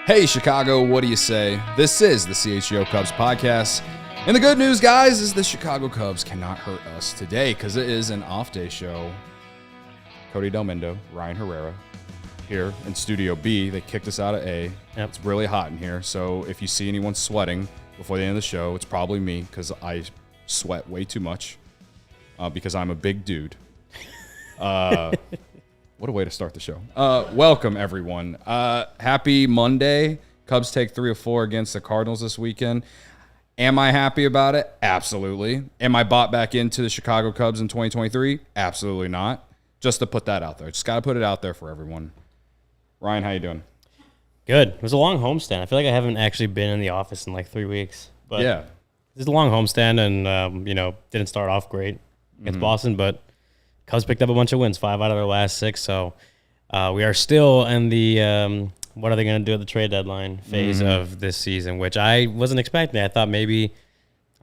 Hey, Chicago, what do you say? This is the CHGO Cubs Podcast. And the good news, guys, is the Chicago Cubs cannot hurt us today because it is an off-day show. Cody Delmendo, Ryan Herrera, here in Studio B. They kicked us out of A. Yep. It's really hot in here, so if you see anyone sweating before the end of the show, it's probably me because I sweat way too much because I'm a big dude. What a way to start the show. Welcome, everyone. Happy Monday. Cubs take 3 of 4 against the Cardinals this weekend. Am I happy about it? Absolutely. Am I bought back into the Chicago Cubs in 2023? Absolutely not. Just to put that out there. Just got to put it out there for everyone. Ryan, how you doing? Good. It was a long homestand. I feel like I haven't actually been in the office in like 3 weeks. But yeah. This is a long homestand and, didn't start off great against Boston, but Cubs picked up a bunch of wins, 5 out of their last 6. So we are still in the what are they going to do at the trade deadline phase of this season, which I wasn't expecting. I thought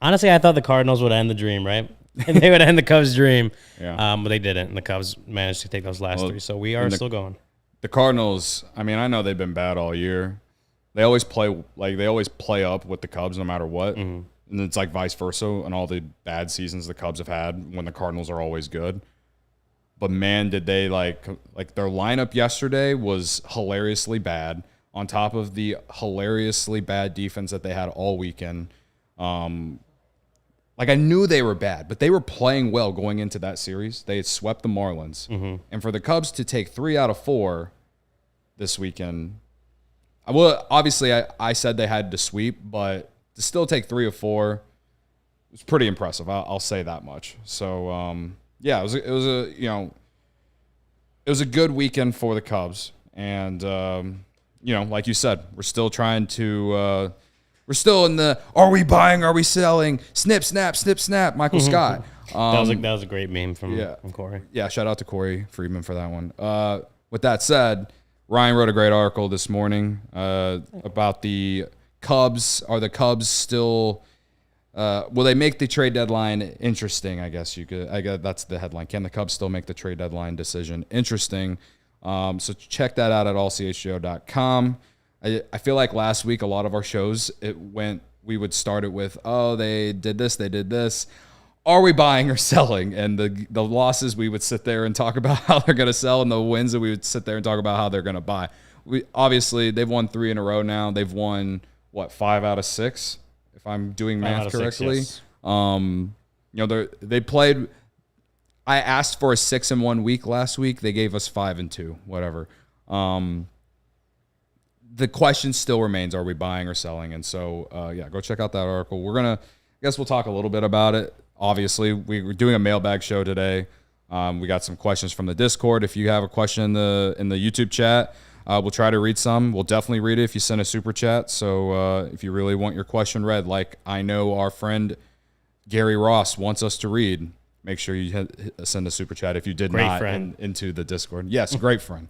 honestly, I thought the Cardinals would end the dream, right? And they would end the Cubs' dream. Yeah. But they didn't, and the Cubs managed to take those last 3. So we are still going. The Cardinals, I mean, I know they've been bad all year. They always play up with the Cubs no matter what. Mm-hmm. And it's like vice versa in all the bad seasons the Cubs have had when the Cardinals are always good. But, man, did they, like their lineup yesterday was hilariously bad on top of the hilariously bad defense that they had all weekend. I knew they were bad, but they were playing well going into that series. They had swept the Marlins. Mm-hmm. And for the Cubs to take 3 out of 4 this weekend, obviously I said they had to sweep, but to still take 3 of 4 was pretty impressive. I'll say that much. So, yeah, it was a good weekend for the Cubs, and like you said, we're still trying to we're still in the are we buying, are we selling, snip snap, Michael Scott. That was a great meme from Corey. Yeah, shout out to Corey Friedman for that one. With that said, Ryan wrote a great article this morning about the Cubs. Are the Cubs still? Will they make the trade deadline interesting? I guess that's the headline. Can the Cubs still make the trade deadline decision interesting? So check that out at allchgo.com. I feel like last week a lot of our shows we would start it with, oh, they did this. Are we buying or selling? And the losses we would sit there and talk about how they're going to sell, and the wins that we would sit there and talk about how they're going to buy. Obviously they've won 3 in a row now. They've won 5 out of 6. If I'm doing math correctly. 6, yes. They played. I asked for a 6-1 week last week. They gave us 5-2, whatever. The question still remains: are we buying or selling? And so, go check out that article. I guess we'll talk a little bit about it. Obviously, we're doing a mailbag show today. We got some questions from the Discord. If you have a question in the YouTube chat, we'll try to read some. We'll definitely read it if you send a super chat. So if you really want your question read, like I know our friend Gary Ross wants us to read, make sure you send a super chat if you did not into the Discord. Yes, great friend.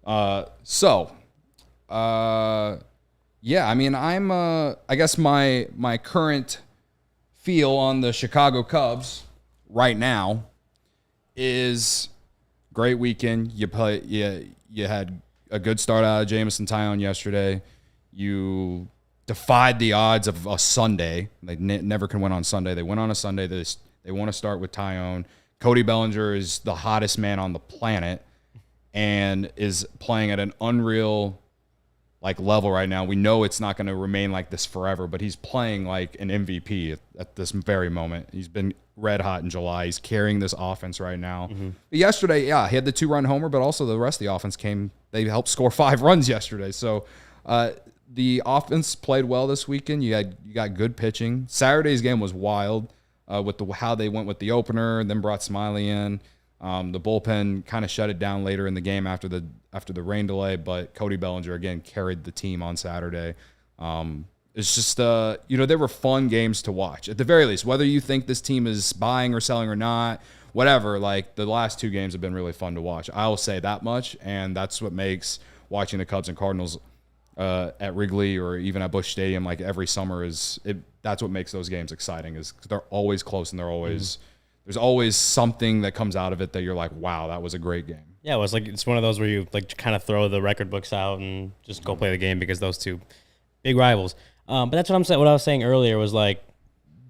I mean, I guess my current feel on the Chicago Cubs right now is great weekend. You had a good start out of Jameson Taillon yesterday. You defied the odds of a Sunday. They never can win on Sunday. They went on a Sunday. They want to start with Taillon. Cody Bellinger is the hottest man on the planet and is playing at an unreal level right now. We know it's not going to remain like this forever, but he's playing like an MVP at this very moment. He's been red hot in July. He's carrying this offense right now. Mm-hmm. Yesterday, he had the 2-run homer, but also the rest of the offense came. They helped score 5 runs yesterday. So the offense played well this weekend. You got good pitching. Saturday's game was wild with how they went with the opener and then brought Smiley in. The bullpen kind of shut it down later in the game after the rain delay, but Cody Bellinger again carried the team on Saturday. It's just they were fun games to watch at the very least. Whether you think this team is buying or selling or not, whatever. Like the last 2 games have been really fun to watch. I will say that much, and that's what makes watching the Cubs and Cardinals at Wrigley or even at Busch Stadium like every summer that's what makes those games exciting is 'cause they're always close and there's always something that comes out of it that you're like, wow, that was a great game. Yeah, it's one of those where you like kind of throw the record books out and just go play the game because those two big rivals. But that's what I'm saying. What I was saying earlier was like,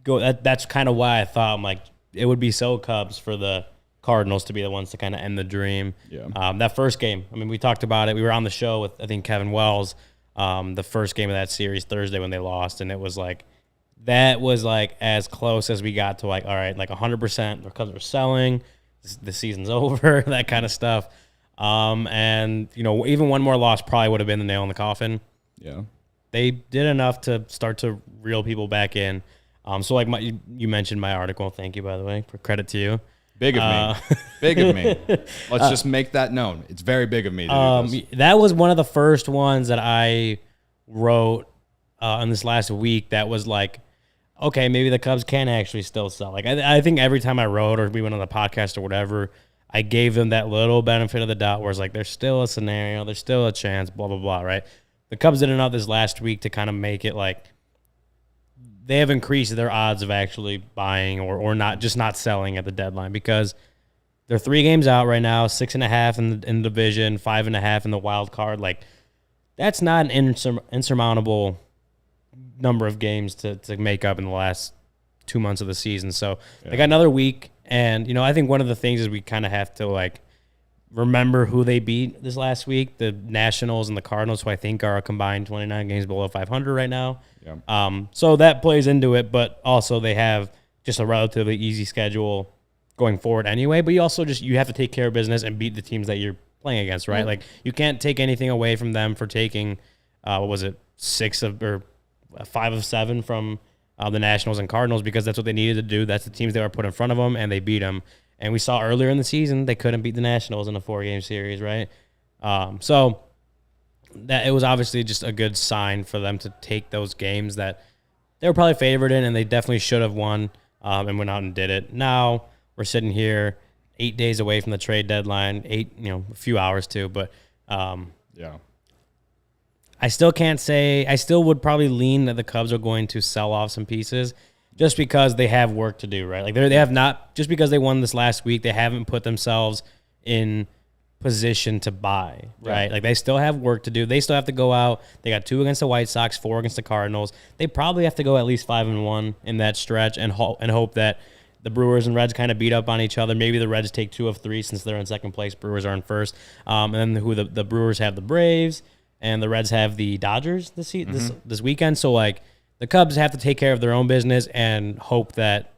that's kind of why I thought I'm like it would be so Cubs for the Cardinals to be the ones to kind of end the dream. Yeah. That first game, I mean, we talked about it. We were on the show with I think Kevin Wells, the first game of that series Thursday when they lost, and it was like. That was like as close as we got to like, all right, like 100%. The Cubs are selling. The season's over. That kind of stuff. And even one more loss probably would have been the nail in the coffin. Yeah, they did enough to start to reel people back in. So like you mentioned my article. Thank you, by the way, for credit to you. Big of me. Big of me. Let's just make that known. It's very big of me to do this. That was one of the first ones that I wrote in this last week. That was like. Okay, maybe the Cubs can actually still sell. Like I think every time I wrote or we went on the podcast or whatever, I gave them that little benefit of the doubt where it's like there's still a scenario, there's still a chance, blah, blah, blah, right? The Cubs did enough this last week to kind of make it like they have increased their odds of actually buying or not selling at the deadline because they're 3 games out right now, 6.5 in the division, 5.5 in the wild card. Like that's not an insurmountable number of games to make up in the last 2 months of the season. So they got another week. And, I think one of the things is we kind of have to like remember who they beat this last week, the Nationals and the Cardinals, who I think are a combined 29 games below 500 right now. Yeah. So that plays into it, but also they have just a relatively easy schedule going forward anyway. But you have to take care of business and beat the teams that you're playing against, right? Like you can't take anything away from them for taking, 5 of 7 from the Nationals and Cardinals because that's what they needed to do. That's the teams they were put in front of them, and they beat them. And we saw earlier in the season they couldn't beat the Nationals in a 4-game series, right? So that it was obviously just a good sign for them to take those games that they were probably favored in, and they definitely should have won and went out and did it. Now we're sitting here 8 days away from the trade deadline, a few hours too, but yeah. I still can't say. I still would probably lean that the Cubs are going to sell off some pieces just because they have work to do, right? Like they have not, just because they won this last week, they haven't put themselves in position to buy, right? Like they still have work to do. They still have to go out. They got 2 against the White Sox, 4 against the Cardinals. They probably have to go at least 5-1 in that stretch and hope that the Brewers and Reds kind of beat up on each other. Maybe the Reds take 2 of 3 since they're in second place. Brewers are in first. And then the Brewers have the Braves. And the Reds have the Dodgers this weekend. So, like, the Cubs have to take care of their own business and hope that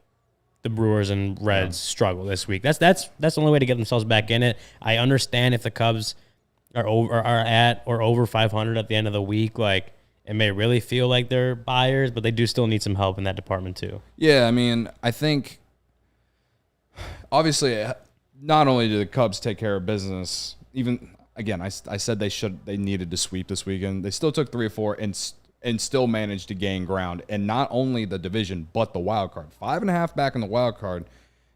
the Brewers and Reds struggle this week. That's the only way to get themselves back in it. I understand if the Cubs are at or over 500 at the end of the week, like, it may really feel like they're buyers, but they do still need some help in that department too. Yeah, I mean, I think, obviously, not only do the Cubs take care of business, even... Again, I said they needed to sweep this weekend. They still took 3 or 4 and still managed to gain ground. And not only the division, but the wild card. 5.5 back in the wild card.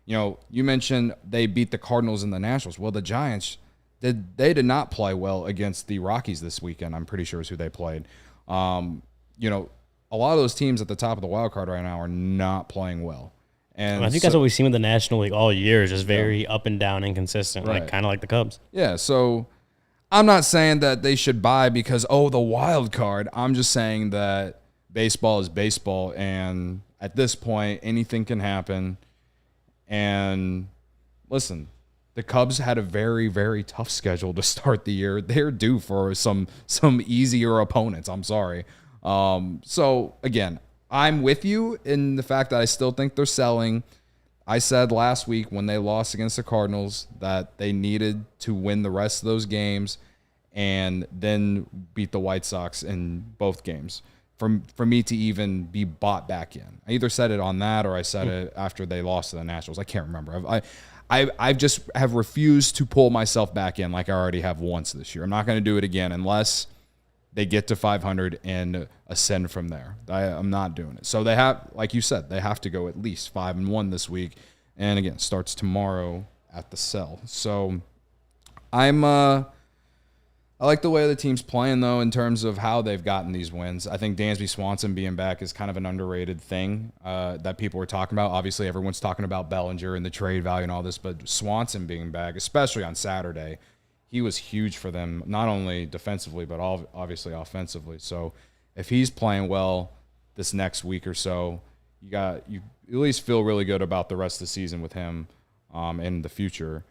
You mentioned they beat the Cardinals and the Nationals. Well, the Giants, they did not play well against the Rockies this weekend. I'm pretty sure is who they played. A lot of those teams at the top of the wild card right now are not playing well. And I think that's what we've seen with the National League all year, is just very up and down, inconsistent, like kind of like the Cubs. Yeah, so I'm not saying that they should buy because, the wild card. I'm just saying that baseball is baseball, and at this point, anything can happen. And listen, the Cubs had a very, very tough schedule to start the year. They're due for some easier opponents. I'm sorry. So, again, I'm with you in the fact that I still think they're selling. I said last week when they lost against the Cardinals that they needed to win the rest of those games and then beat the White Sox in both games for me to even be bought back in. I either said it on that or I said it after they lost to the Nationals. I can't remember. I've just have refused to pull myself back in like I already have once this year. I'm not going to do it again unless they get to 500 and ascend from there. I'm not doing it. So they have, like you said, they have to go at least 5-1 this week. And again, starts tomorrow at the Cell. So I like the way the team's playing, though, in terms of how they've gotten these wins. I think Dansby Swanson being back is kind of an underrated thing that people were talking about. Obviously, everyone's talking about Bellinger and the trade value and all this, but Swanson being back, especially on Saturday, he was huge for them, not only defensively, but obviously offensively. So if he's playing well this next week or so, you at least feel really good about the rest of the season with him in the future.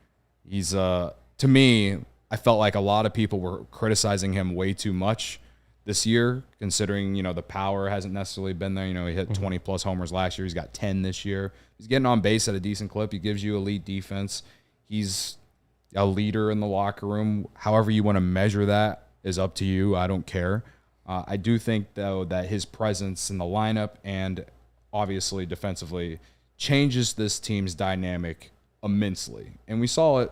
He's, to me, I felt like a lot of people were criticizing him way too much this year, considering, the power hasn't necessarily been there. He hit 20-plus homers last year. He's got 10 this year. He's getting on base at a decent clip. He gives you elite defense. He's a leader in the locker room. However you want to measure that is up to you. I don't care. I do think, though, that his presence in the lineup and obviously defensively changes this team's dynamic immensely. And we saw it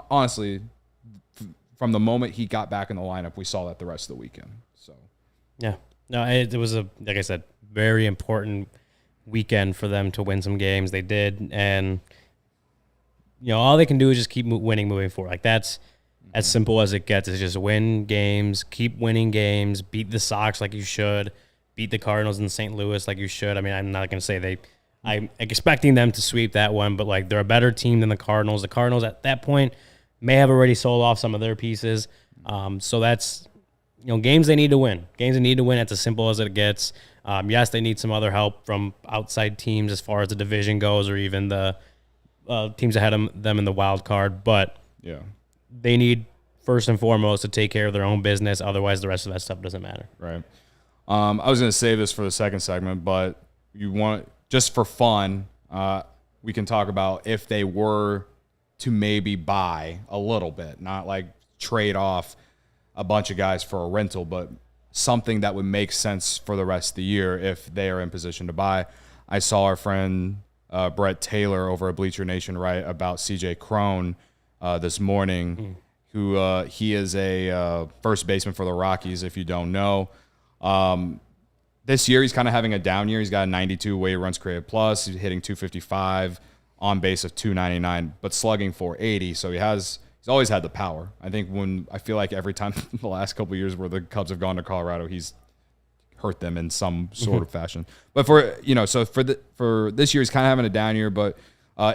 honestly, from the moment he got back in the lineup, we saw that the rest of the weekend. So, yeah, no, it was like I said, very important weekend for them to win some games. They did, and all they can do is just keep winning moving forward. Like that's as simple as it gets. Is just win games, keep winning games, beat the Sox like you should, beat the Cardinals in St. Louis like you should. I mean, I'm not going to say I'm expecting them to sweep that one, but like they're a better team than the Cardinals. The Cardinals at that point may have already sold off some of their pieces. So that's, games they need to win. Games they need to win. It's as simple as it gets. Yes, they need some other help from outside teams as far as the division goes, or even the teams ahead of them in the wild card. But yeah, they need first and foremost to take care of their own business. Otherwise, the rest of that stuff doesn't matter. Right. I was going to save this for the second segment, but just for fun, we can talk about if they were to maybe buy a little bit, not like trade off a bunch of guys for a rental, but something that would make sense for the rest of the year if they are in position to buy. I saw our friend Brett Taylor over at Bleacher Nation write about CJ Cron this morning, who he is a first baseman for the Rockies, if you don't know. This year, he's kind of having a down year. He's got a 92 weighted runs created plus. He's hitting 255, on base of 299, but slugging 480. So he's always had the power. I feel like every time the last couple of years where the Cubs have gone to Colorado, he's hurt them in some sort of fashion. But for this year, he's kind of having a down year. But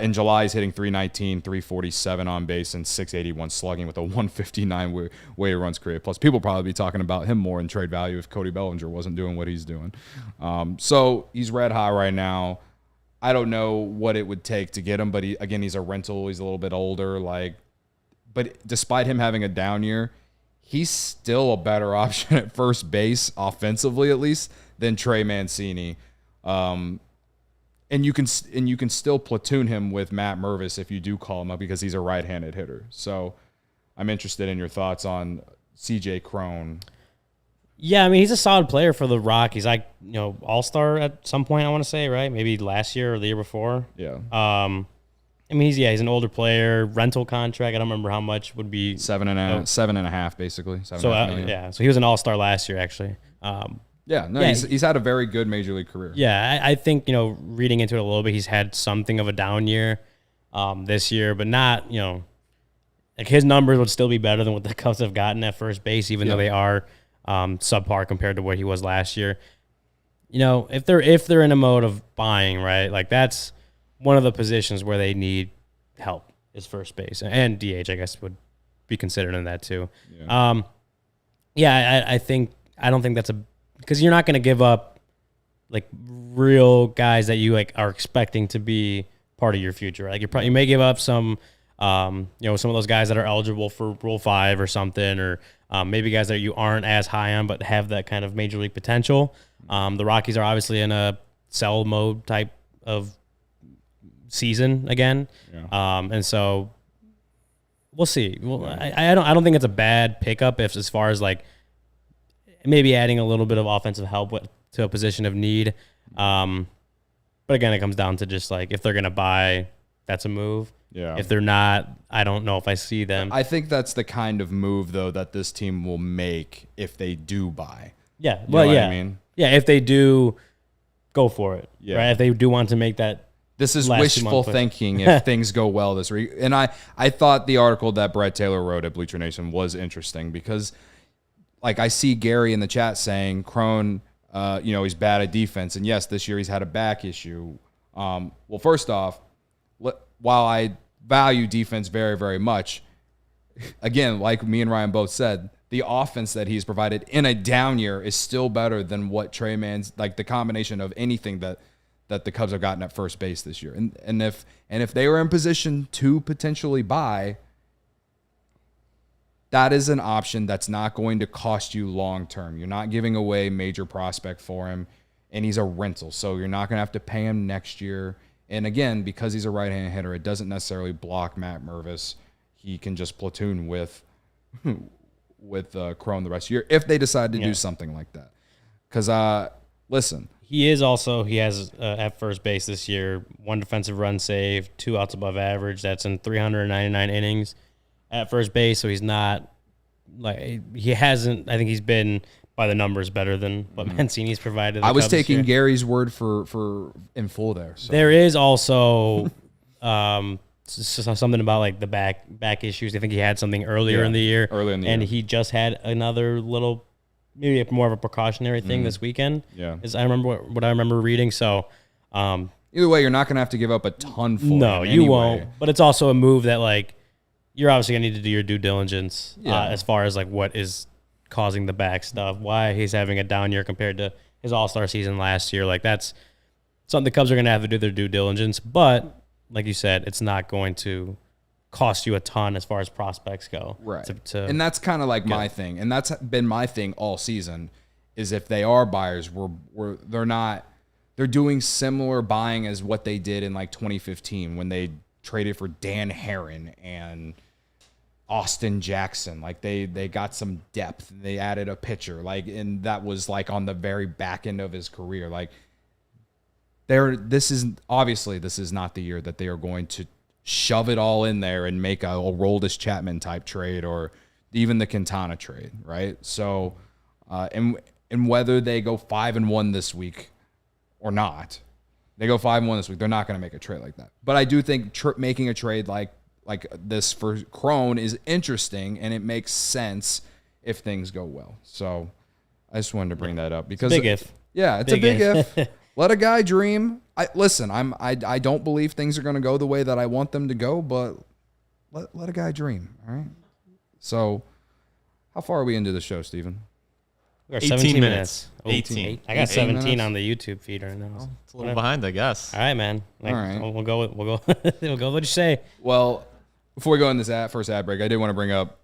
in July, he's hitting 319, 347 on base, and 681 slugging with a 159 weighted runs created plus. People probably be talking about him more in trade value if Cody Bellinger wasn't doing what he's doing. So he's red hot right now. I don't know what it would take to get him, but he's a rental. He's a little bit older. But despite him having a down year, he's still a better option at first base, offensively at least, than Trey Mancini. And you can still platoon him with Matt Mervis if you do call him up, because he's a right-handed hitter. So I'm interested in your thoughts on CJ Cron. Yeah, I mean, he's a solid player for the Rockies. All-star at some point, I want to say, right? Maybe last year or the year before. Yeah. I mean, he's an older player, rental contract. I don't remember how much would be. 7.5, basically. So he was an all-star last year, actually. He's had a very good major league career. Yeah, I think, reading into it a little bit, he's had something of a down year this year, but not, like his numbers would still be better than what the Cubs have gotten at first base, even though they are subpar compared to what he was last year. If they're in a mode of buying, right, like that's one of the positions where they need help is first base, and DH, I guess, would be considered in that too. Yeah. I don't think that's because you're not going to give up like real guys that you are expecting to be part of your future. Like you may give up some, some of those guys that are eligible for Rule 5 or something, or maybe guys that you aren't as high on but have that kind of major league potential. The Rockies are obviously in a sell mode type of season again. And so we'll see. Well, I don't think it's a bad pickup if as far as like maybe adding a little bit of offensive help to a position of need. But again, it comes down to just like if they're gonna buy, that's a move. Yeah. If they're not, I don't know if I see them. I think that's the kind of move though that this team will make if they do buy. Yeah. You know what I mean? Yeah, if they do, go for it. Yeah. Right. If they do want to make that. This is wishful thinking if things go well this week. And I thought the article that Brett Taylor wrote at Bleacher Nation was interesting because, like, I see Gary in the chat saying Crone, he's bad at defense. And, yes, this year he's had a back issue. Well, first off, while I value defense very, very much, again, like me and Ryan both said, the offense that he's provided in a down year is still better than what Trey Man's, like the combination of anything that the Cubs have gotten at first base this year. And if they were in position to potentially buy, that is an option that's not going to cost you long term. You're not giving away major prospect for him, and he's a rental, so you're not going to have to pay him next year. And again, because he's a right-handed hitter, it doesn't necessarily block Matt Mervis. He can just platoon with Crone the rest of the year if they decide to do something like that. Because, listen. He has at first base this year, 1 defensive run save, 2 outs above average. That's in 399 innings at first base. So he's not he hasn't. I think he's been by the numbers better than what Mancini's provided. I was taking Gary's word for in full there. So. There is also something about like the back issues. I think he had something earlier in the year. And he just had another little, maybe more of a precautionary thing this weekend. Yeah, I remember what I remember reading. So either way, you're not going to have to give up a ton for no, him you won't. But it's also a move that like you're obviously going to need to do your due diligence as far as like what is causing the back stuff, why he's having a down year compared to his All-Star season last year. Like that's something the Cubs are going to have to do their due diligence. But like you said, it's not going to cost you a ton as far as prospects go. Right. And that's kind of like my thing. And that's been my thing all season is if they are buyers, they're doing similar buying as what they did in like 2015 when they traded for Dan Herron and Austin Jackson. Like they got some depth. They added a pitcher. And that was like on the very back end of his career. Like this is not the year that they are going to shove it all in there and make a Aroldis Chapman type trade or even the Quintana trade, right? So, and whether they go 5-1 this week or not, they go 5-1 this week, they're not going to make a trade like that. But I do think making a trade like this for Crone is interesting, and it makes sense if things go well. So I just wanted to bring that up because big if. Yeah, it's a big if. Let a guy dream. I don't believe things are going to go the way that I want them to go, but let a guy dream. All right. So, how far are we into the show, Steven? We're 17 minutes. 18. I got 17 on the YouTube feed right now. Oh, it's a little behind, I guess. All right, man. All right. We'll go. What'd you say? Well, before we go in this first ad break, I did want to bring up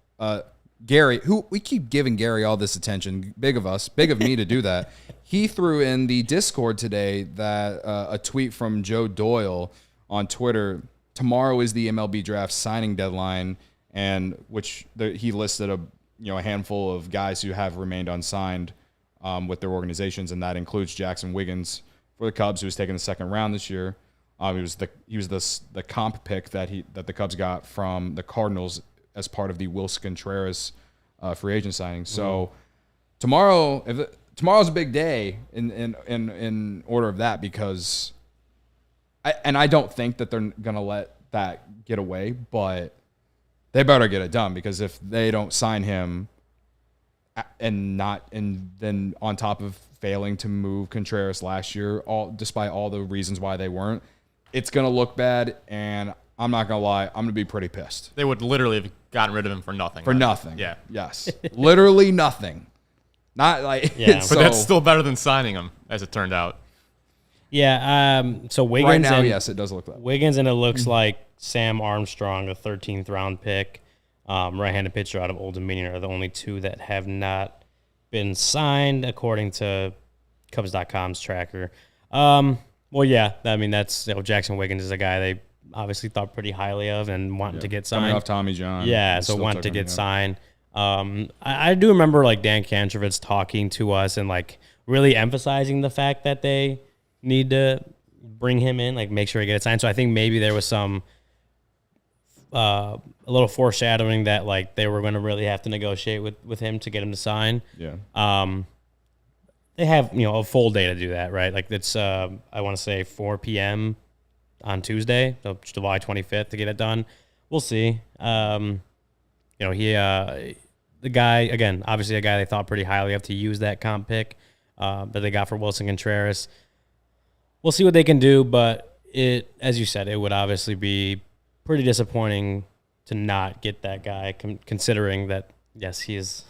Gary, who we keep giving Gary all this attention. Big of me to do that. He threw in the Discord today that a tweet from Joe Doyle on Twitter. Tomorrow is the MLB draft signing deadline, and he listed a handful of guys who have remained unsigned with their organizations, and that includes Jackson Wiggins for the Cubs, who was taken the second round this year. He was the comp pick that the Cubs got from the Cardinals as part of the Wilson Contreras free agent signing. So tomorrow's a big day in order of that, because I don't think that they're gonna let that get away, but they better get it done, because if they don't sign him and then on top of failing to move Contreras last year, despite all the reasons why they weren't, it's gonna look bad, and I'm not gonna lie, I'm gonna be pretty pissed. They would literally have gotten rid of him for nothing. For nothing. Yeah. Yes. Literally nothing. Not like. Yeah. But that's still better than signing him, as it turned out. Yeah. So Wiggins. Right now, yes, it does look that. Wiggins, and it looks like Sam Armstrong, a 13th round pick, right-handed pitcher out of Old Dominion, are the only two that have not been signed, according to Cubs.com's tracker. Well, yeah, I mean, that's Jackson Wiggins is a guy they obviously thought pretty highly of and wanting to get signed. Coming off Tommy John. Yeah, so wanted to get signed. I do remember like Dan Kantrovitz talking to us and like really emphasizing the fact that they need to bring him in, like make sure he gets signed. So I think maybe there was some a little foreshadowing that like they were going to really have to negotiate with him to get him to sign. Yeah. They have, a full day to do that, right? Like it's I want to say 4 p.m. on Tuesday, so July 25th to get it done. We'll see. The guy, again, obviously a guy they thought pretty highly of to use that comp pick that they got for Wilson Contreras. We'll see what they can do, but as you said, it would obviously be pretty disappointing to not get that guy, considering that, yes, he was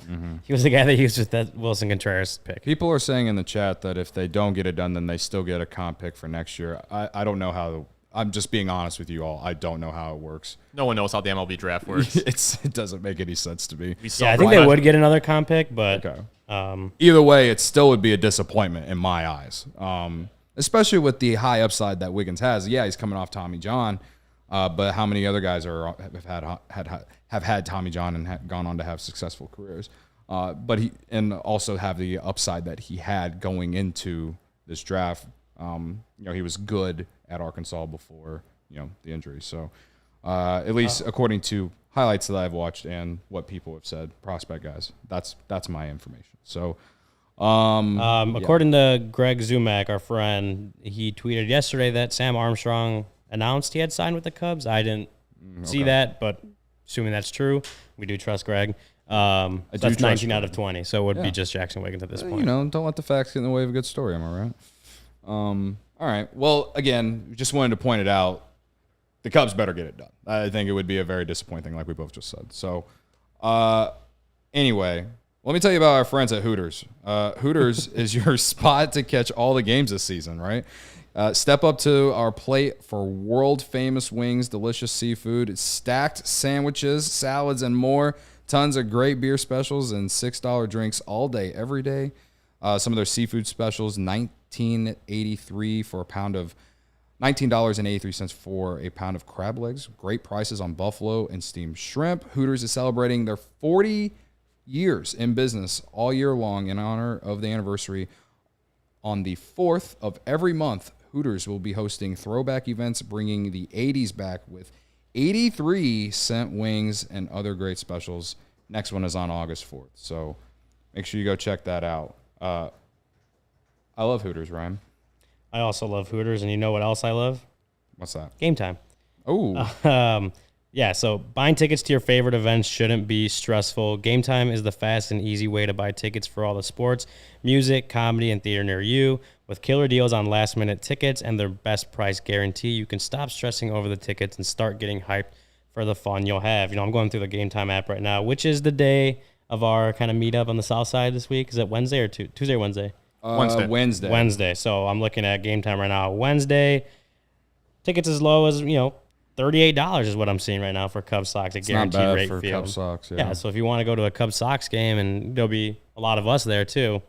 the guy they used with that Wilson Contreras pick. People are saying in the chat that if they don't get it done, then they still get a comp pick for next year. I don't know how. I'm just being honest with you all. I don't know how it works. No one knows how the MLB draft works. It doesn't make any sense to me. Yeah, I think they would get another comp pick, but okay. Either way, it still would be a disappointment in my eyes, especially with the high upside that Wiggins has. Yeah, he's coming off Tommy John, but how many other guys have had Tommy John and gone on to have successful careers? But he also have the upside that he had going into this draft. He was good at Arkansas before, the injury. So at least according to highlights that I've watched and what people have said, prospect guys, that's my information. So according to Greg Zumak, our friend, he tweeted yesterday that Sam Armstrong announced he had signed with the Cubs. I didn't see that, but assuming that's true, we do trust Greg. So that's 19 out of 20, so it would be just Jackson Wiggins at this point. Don't let the facts get in the way of a good story, am I right? All right. Well, again, just wanted to point it out. The Cubs better get it done. I think it would be a very disappointing, like we both just said. So, anyway, let me tell you about our friends at Hooters. Hooters is your spot to catch all the games this season, right? Step up to our plate for world-famous wings, delicious seafood, stacked sandwiches, salads, and more. Tons of great beer specials and $6 drinks all day, every day. Some of their seafood specials, $19.83 for a pound of $19.83 for a pound of crab legs. Great prices on buffalo and steamed shrimp. Hooters is celebrating their 40 years in business all year long in honor of the anniversary. On the 4th of every month, Hooters will be hosting throwback events, bringing the 80s back with 83-cent wings and other great specials. Next one is on August 4th, so make sure you go check that out. I love Hooters, Ryan. I also love Hooters, and you know what else I love? What's that? Game time. Oh. Yeah, so buying tickets to your favorite events shouldn't be stressful. Game Time is the fast and easy way to buy tickets for all the sports, music, comedy, and theater near you. With killer deals on last-minute tickets and their best price guarantee, you can stop stressing over the tickets and start getting hyped for the fun you'll have. I'm going through the Game Time app right now, which is the day of our kind of meetup on the south side this week. Is it Wednesday or Tuesday or Wednesday? Wednesday. Wednesday. So I'm looking at Game Time right now. Wednesday, tickets as low as, $38 is what I'm seeing right now for Cubs Sox at guaranteed rate for field. Cubs Sox, yeah, so if you want to go to a Cubs Sox game, and there'll be a lot of us there too,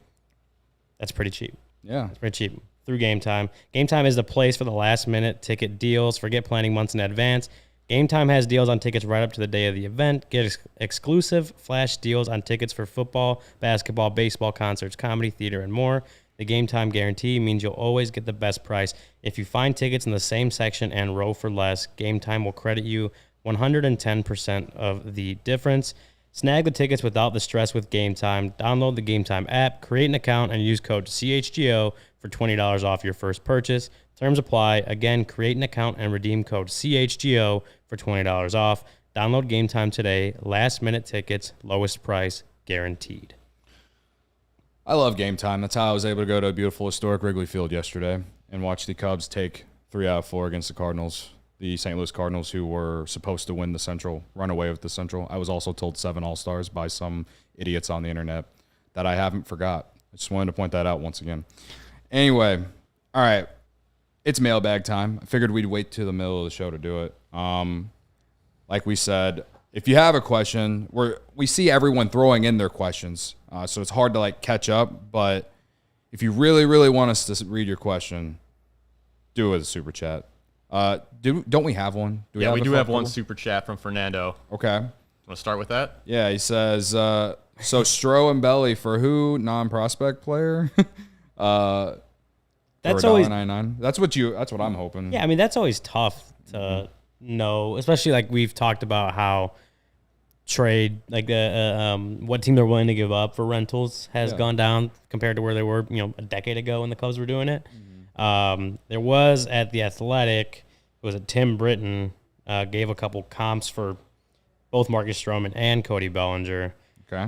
that's pretty cheap. Yeah. It's pretty cheap through Game Time. Game Time is the place for the last-minute ticket deals. Forget planning months in advance. Game Time has deals on tickets right up to the day of the event. Get exclusive flash deals on tickets for football, basketball, baseball, concerts, comedy, theater, and more. The Game Time guarantee means you'll always get the best price. If you find tickets in the same section and row for less, Game Time will credit you 110% of the difference. Snag the tickets without the stress with Game Time. Download the Game Time app, create an account, and use code CHGO for $20 off your first purchase. Terms apply. Again, create an account and redeem code CHGO for $20 off. Download Game Time today. Last-minute tickets, lowest price, guaranteed. I love Game Time. That's how I was able to go to a beautiful historic Wrigley Field yesterday and watch the Cubs take 3 out of 4 against the Cardinals, the St. Louis Cardinals, who were supposed to win the Central, run away with the Central. I was also told 7 All-Stars by some idiots on the internet that I haven't forgot. I just wanted to point that out once again. Anyway, all right, it's mailbag time. I figured we'd wait till the middle of the show to do it. Like we said, if you have a question, we see everyone throwing in their questions, so it's hard to catch up. But if you really, really want us to read your question, do it with a super chat. Don't we have one? We do have one super chat from Fernando. Okay. Want to start with that? Yeah, he says, so Stro and Belly for who? Non-prospect player? That's always $1.99. That's what I'm hoping. Yeah, I mean, that's always tough to know, especially like we've talked about how trade, like what team they're willing to give up for rentals has gone down compared to where they were, a decade ago when the Cubs were doing it. There was at The Athletic, Tim Britton gave a couple comps for both Marcus Stroman and Cody Bellinger. Okay.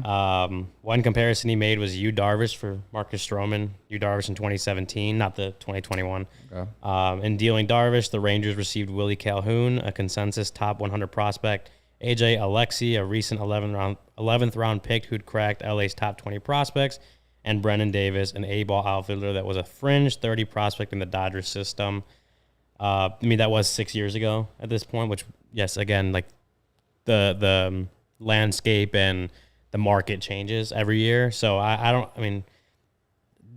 One comparison he made was Yu Darvish for Marcus Stroman. Yu Darvish in 2017, not the 2021. Okay. In dealing Darvish, the Rangers received Willie Calhoun, a consensus top 100 prospect, AJ Alexi, a recent 11th round pick who'd cracked LA's top 20 prospects, and Brennan Davis, an A-ball outfielder that was a fringe 30 prospect in the Dodgers system. That was 6 years ago at this point, which, yes, again, like the landscape and the market changes every year. So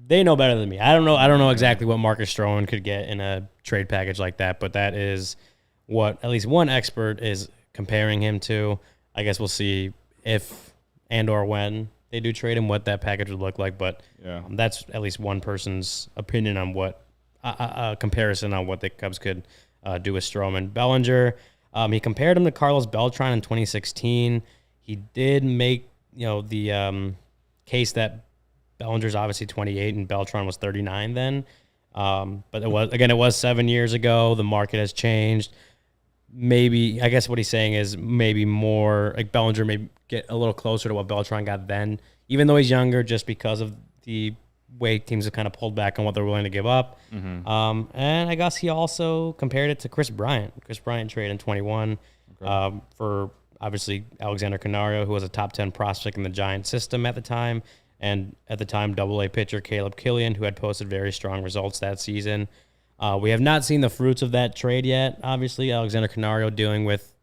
they know better than me. I don't know exactly what Marcus Stroman could get in a trade package like that, but that is what at least one expert is comparing him to. I guess we'll see if and or when they do trade him, what that package would look like. But that's at least one person's opinion on what a comparison on what the Cubs could do with Stroman. Bellinger, he compared him to Carlos Beltran in 2016. He did make the case that Bellinger's obviously 28 and Beltran was 39 then. But it was 7 years ago. The market has changed. Maybe, I guess what he's saying is maybe more like Bellinger may get a little closer to what Beltran got then, even though he's younger, just because of the way teams have kind of pulled back on what they're willing to give up. And I guess he also compared it to Chris Bryant. Chris Bryant trade in 21 for obviously Alexander Canario, who was a top 10 prospect in the Giants system at the time. And at the time, Double-A pitcher Caleb Killian, who had posted very strong results that season. We have not seen the fruits of that trade yet. Obviously, Alexander Canario dealing with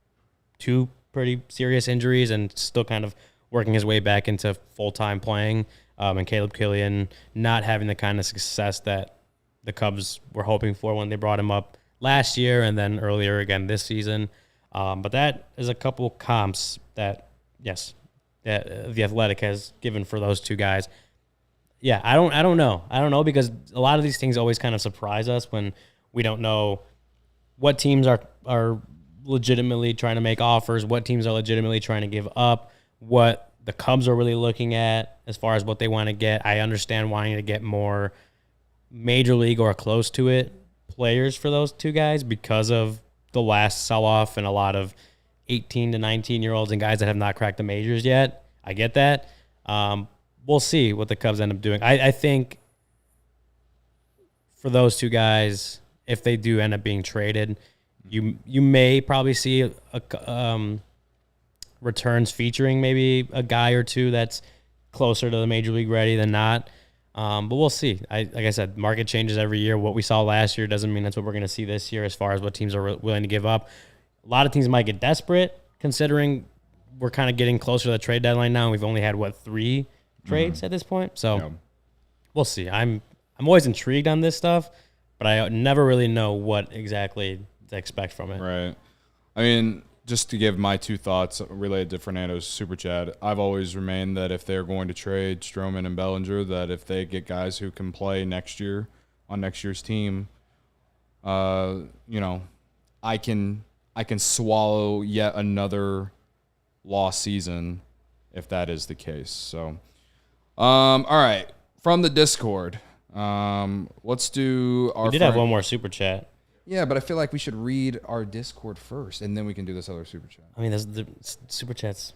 2 pretty serious injuries and still kind of working his way back into full-time playing. And Caleb Killian not having the kind of success that the Cubs were hoping for when they brought him up last year and then earlier again this season. But that is a couple comps that, that The Athletic has given for those two guys. Yeah, I don't know. I don't know because a lot of these things always kind of surprise us when we don't know what teams are legitimately trying to make offers, what teams are legitimately trying to give up, what the Cubs are really looking at as far as what they want to get. I understand wanting to get more major league or close to it players for those two guys because of the last sell-off and a lot of 18 to 19-year-olds and guys that have not cracked the majors yet. I get that. We'll see what the Cubs end up doing. I think for those two guys, if they do end up being traded, you may probably see returns featuring maybe a guy or two that's closer to the major league ready than not. But we'll see. Like I said, market changes every year. What we saw last year doesn't mean that's what we're going to see this year as far as what teams are willing to give up. A lot of teams might get desperate considering we're kind of getting closer to the trade deadline now. We've only had, 3 trades at this point? So we'll see. I'm always intrigued on this stuff, but I never really know what exactly to expect from it. Right. I mean, just to give my 2 thoughts related to Fernando's super chat, I've always remained that if they're going to trade Stroman and Bellinger, that if they get guys who can play next year on next year's team, I can swallow yet another lost season if that is the case. So, all right, from the Discord, let's do our. We did have one more super chat. Yeah, but I feel like we should read our Discord first, and then we can do this other super chat. I mean, the super chats.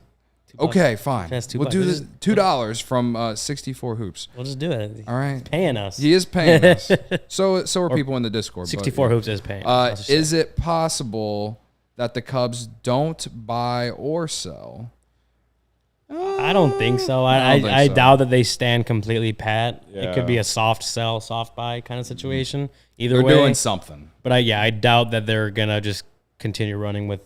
Okay, fine. We'll do this $2 from 64 Hoops. We'll just do it. All right. He's paying us. He is paying us. So are people in the Discord. 64 Hoops is paying. Is it possible that the Cubs don't buy or sell? I don't think so. I doubt that they stand completely pat. Yeah. It could be a soft sell, soft buy kind of situation. Either way, they're doing something. But I doubt that they're gonna just continue running with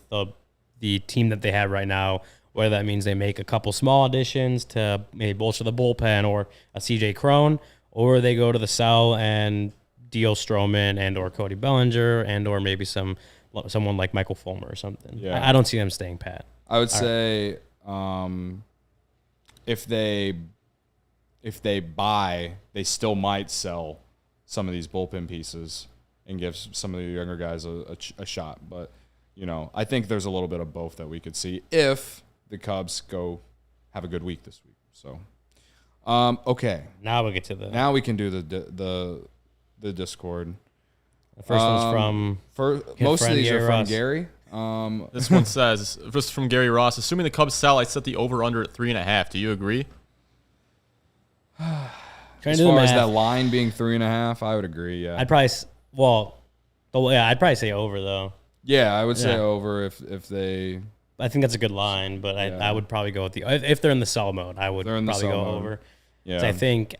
the team that they have right now. Whether that means they make a couple small additions to maybe bolster the bullpen or a CJ Cron, or they go to the sell and deal Stroman and or Cody Bellinger and or maybe someone like Michael Fulmer or something. Yeah. I don't see them staying pat. I would say if they buy, they still might sell some of these bullpen pieces and give some of the younger guys a shot. But, I think there's a little bit of both that we could see if the Cubs have a good week this week. So, okay. Now we get to Now we can do the Discord. The first one's from most of these Gary are from Ross. Gary. This one says, this is from Gary Ross. Assuming the Cubs sell, I set the over/under at 3.5. Do you agree? As far as that line being 3.5, I would agree. Yeah, I'd probably say over though. Yeah, I would say over if they. I think that's a good line, but I would probably go with if they're in the sell mode. I would probably go over. Yeah, So I think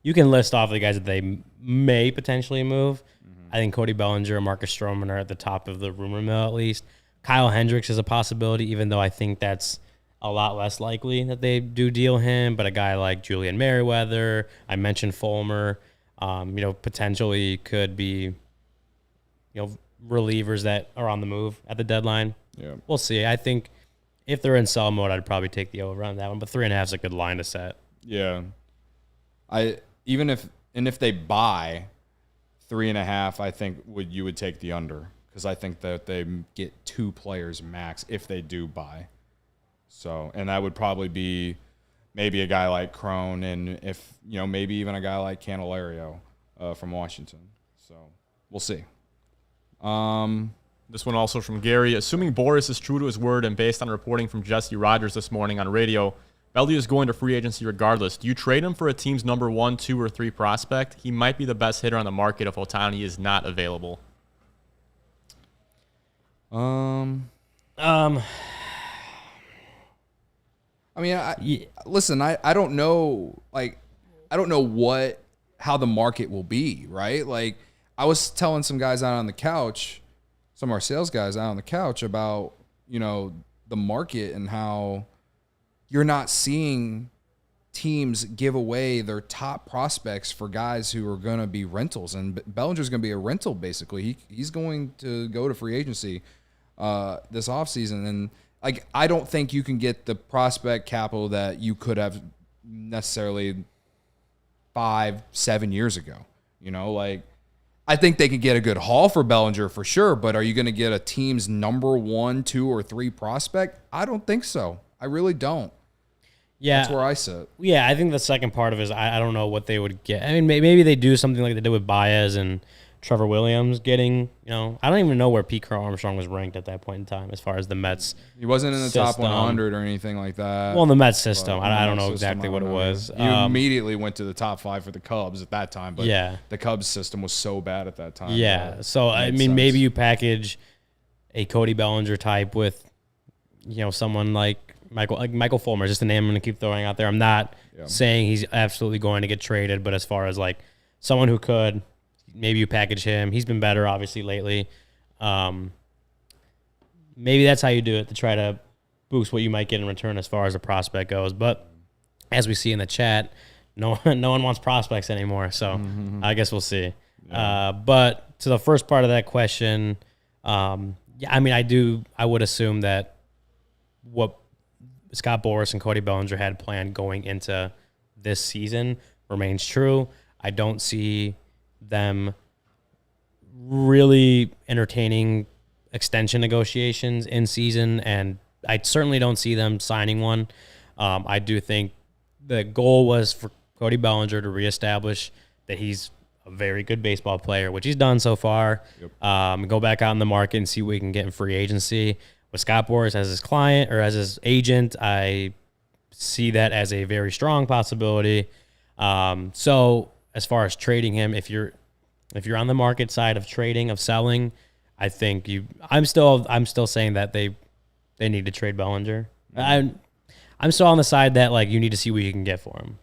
you can list off the guys that they may potentially move. I think Cody Bellinger and Marcus Stroman are at the top of the rumor mill at least. Kyle Hendricks is a possibility, even though I think that's a lot less likely that they do deal him. But a guy like Julian Merriweather, I mentioned Fulmer, potentially could be, relievers that are on the move at the deadline. Yeah, We'll see. I think if they're in sell mode, I'd probably take the over on that one. But 3.5 is a good line to set. yeah. If they buy 3.5, I think you would take the under because I think that they get 2 players max if they do buy. So, and that would probably be maybe a guy like Crone and maybe even a guy like Candelario from Washington. So we'll see. This one also from Gary. Assuming Boris is true to his word and based on reporting from Jesse Rogers this morning on radio, Belly is going to free agency regardless. Do you trade him for a team's number 1, 2, or 3 prospect? He might be the best hitter on the market if Ohtani is not available. Listen, I don't know, how the market will be, right? Like, I was telling some guys out on the couch, some of our sales guys out on the couch about, the market and how you're not seeing teams give away their top prospects for guys who are going to be rentals. And Bellinger's going to be a rental, basically. He's going to go to free agency this offseason. And, I don't think you can get the prospect capital that you could have necessarily 5-7 years ago. I think they could get a good haul for Bellinger for sure, but are you going to get a team's number 1, 2, or 3 prospect? I don't think so. I really don't. Yeah, that's where I sit. Yeah, I think the second part of it is I don't know what they would get. I mean, maybe they do something like they did with Baez and Trevor Williams getting, I don't even know where Pete Crow Armstrong was ranked at that point in time as far as the Mets. He wasn't in the top 100 or anything like that. Well, in the Mets system. I don't know exactly what it was. He immediately went to the top 5 for the Cubs at that time, but yeah, the Cubs system was so bad at that time. Yeah, so I mean, maybe you package a Cody Bellinger type with, someone like Michael Fulmer, just a name I'm going to keep throwing out there. I'm not saying he's absolutely going to get traded, but as far as like someone who could, maybe you package him. He's been better, obviously, lately. Maybe that's how you do it to try to boost what you might get in return as far as a prospect goes. But as we see in the chat, no one wants prospects anymore. So I guess we'll see. Yeah. But to the first part of that question, I would assume that what Scott Boras and Cody Bellinger had planned going into this season remains true. I don't see them really entertaining extension negotiations in season, and I certainly don't see them signing one. I do think the goal was for Cody Bellinger to reestablish that he's a very good baseball player, which he's done so far. Yep. Go back out in the market and see what we can get in free agency. With Scott Boras as his client or as his agent, I see that as a very strong possibility. So as far as trading him, if you're on the market side of trading, of selling, I think I'm still saying that they need to trade Bellinger. Mm-hmm. I'm still on the side that like you need to see what you can get for him.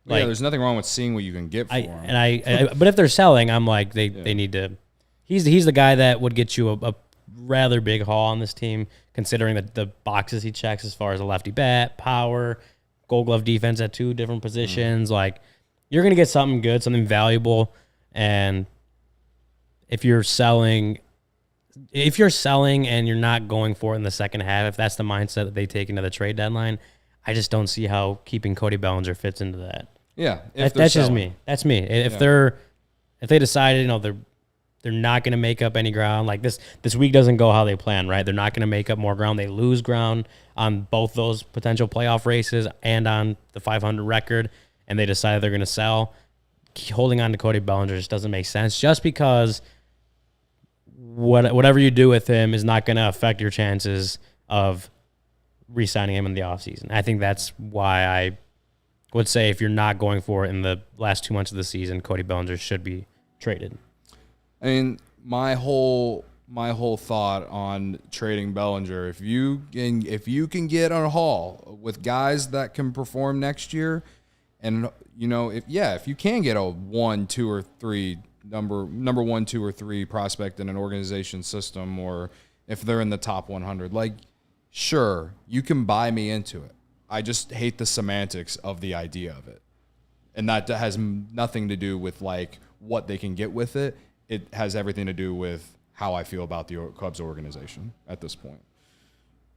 Like, there's nothing wrong with seeing what you can get for him. But if they're selling, I'm like they need to. He's the guy that would get you a rather big haul on this team, considering the boxes he checks as far as a lefty bat, power, Gold Glove defense at 2 different positions. Like you're gonna get something good, something valuable, and if you're selling and you're not going for it in the second half, if that's the mindset that they take into the trade deadline, I just don't see how keeping Cody Bellinger fits into that. Yeah, that's just me. That's me. If they decide, they're not going to make up any ground. Like this week doesn't go how they plan, right? They're not going to make up more ground. They lose ground on both those potential playoff races and on the 500 record, and they decide they're going to sell. Holding on to Cody Bellinger just doesn't make sense. Just because whatever you do with him is not going to affect your chances of re-signing him in the offseason. I think that's why I would say if you're not going for it in the last 2 months of the season, Cody Bellinger should be traded. I mean, my whole thought on trading Bellinger, if you can get on a haul with guys that can perform next year, and if you can get a 1, 2, or 3 number 1, 2, or 3 prospect in an organization system, or if they're in the top 100, like, sure, you can buy me into it. I just hate the semantics of the idea of it. And that has nothing to do with, like, what they can get with it. It has everything to do with how I feel about the Cubs organization at this point.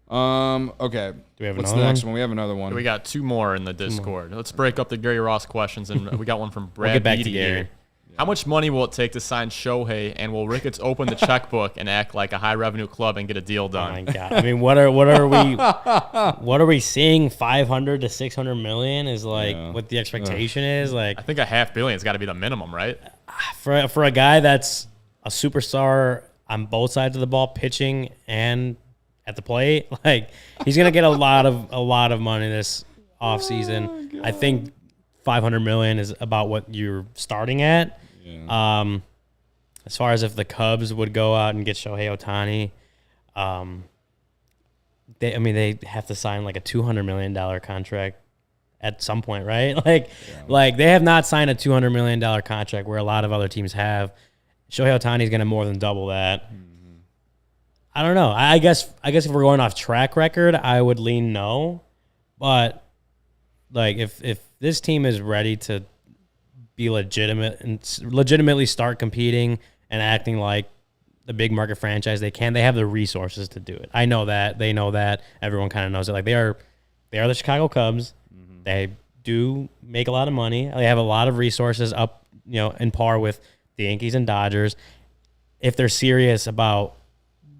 Okay. Do we have What's another the next one? one? We have another one. We got 2 more in the Discord. Let's break up the Gary Ross questions, and we got one from Brad We'll get back to Beatty Gary. here. How much money will it take to sign Shohei, and will Ricketts open the checkbook and act like a high-revenue club and get a deal Oh done? my God! I mean, what are we seeing? 500 to 600 million is like what the expectation is. Like, I think a $500 million has got to be the minimum, right? for a guy that's a superstar on both sides of the ball, pitching and at the plate, like, he's gonna get a lot of money this offseason. I think 500 million is about what you're starting at. Yeah. As far as if the Cubs would go out and get Shohei Ohtani, they have to sign like a $200 million contract at some point, right? Like they have not signed a $200 million contract where a lot of other teams have. Shohei Ohtani is going to more than double that. Mm-hmm. I don't know. I guess if we're going off track record, I would lean no. But like if this team is ready to be legitimate and legitimately start competing and acting like the big market franchise they can, they have the resources to do it. I know that. They know that. Everyone kind of knows it. Like they are the Chicago Cubs. Mm-hmm. They do make a lot of money. They have a lot of resources up, in par with the Yankees and Dodgers. If they're serious about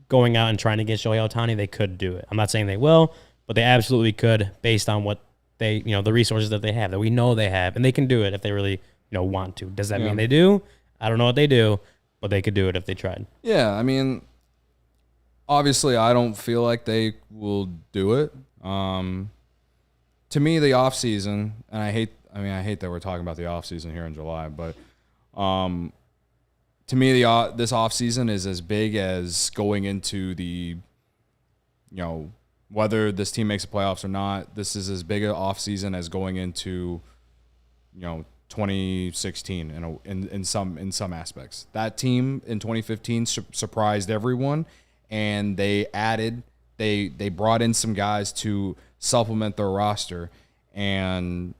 going out and trying to get Shohei Ohtani, they could do it. I'm not saying they will, but they absolutely could based on what they, the resources that they have, that we know they have, and they can do it if they really, want to. Does that mean they do? I don't know what they do, but they could do it if they tried. Yeah, I mean, obviously I don't feel like they will do it. To me, the offseason, and I hate that we're talking about the offseason here in July, but to me, this offseason is as big as going into the, whether this team makes the playoffs or not. This is as big an offseason as going into, 2016 in some aspects. That team in 2015 surprised everyone, and they brought in some guys to supplement their roster, and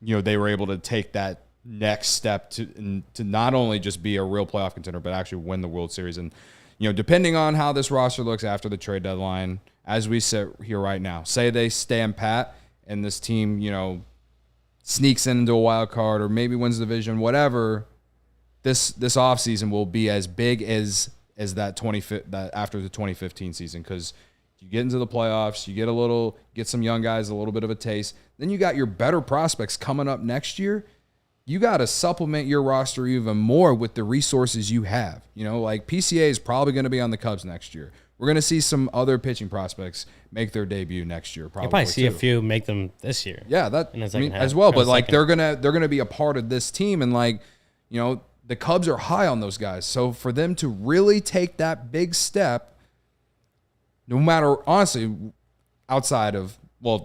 they were able to take that next step to not only just be a real playoff contender, but actually win the World Series. And depending on how this roster looks after the trade deadline, as we sit here right now, say they stand pat and this team sneaks into a wild card or maybe wins the division, whatever, this offseason will be as big as that after the 2015 season, because you get into the playoffs, you get some young guys a little bit of a taste, then you got your better prospects coming up next year. You got to supplement your roster even more with the resources you have. Like PCA is probably going to be on the Cubs next year. We're going to see some other pitching prospects make their debut next year. You'll probably see a few make them this year. Yeah, as well. But like they're gonna be a part of this team, and like the Cubs are high on those guys. So for them to really take that big step, no matter, honestly, outside of,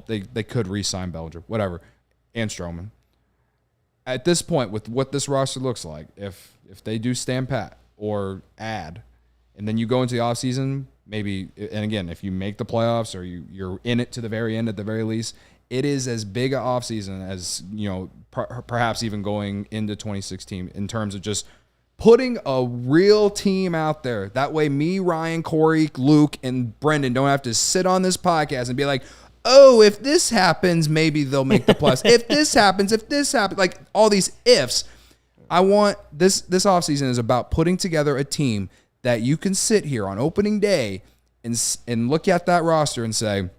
they could re-sign Bellinger, whatever, and Stroman. At this point, with what this roster looks like, if they do stand pat or add, and then you go into the offseason, maybe, and again, if you make the playoffs or you're in it to the very end at the very least, it is as big an offseason as, perhaps even going into 2016 in terms of just putting a real team out there. That way me, Ryan, Corey, Luke, and Brendan don't have to sit on this podcast and be like, oh, if this happens, maybe they'll make the plus. If this happens, like all these ifs. I want this offseason is about putting together a team that you can sit here on opening day and look at that roster and say,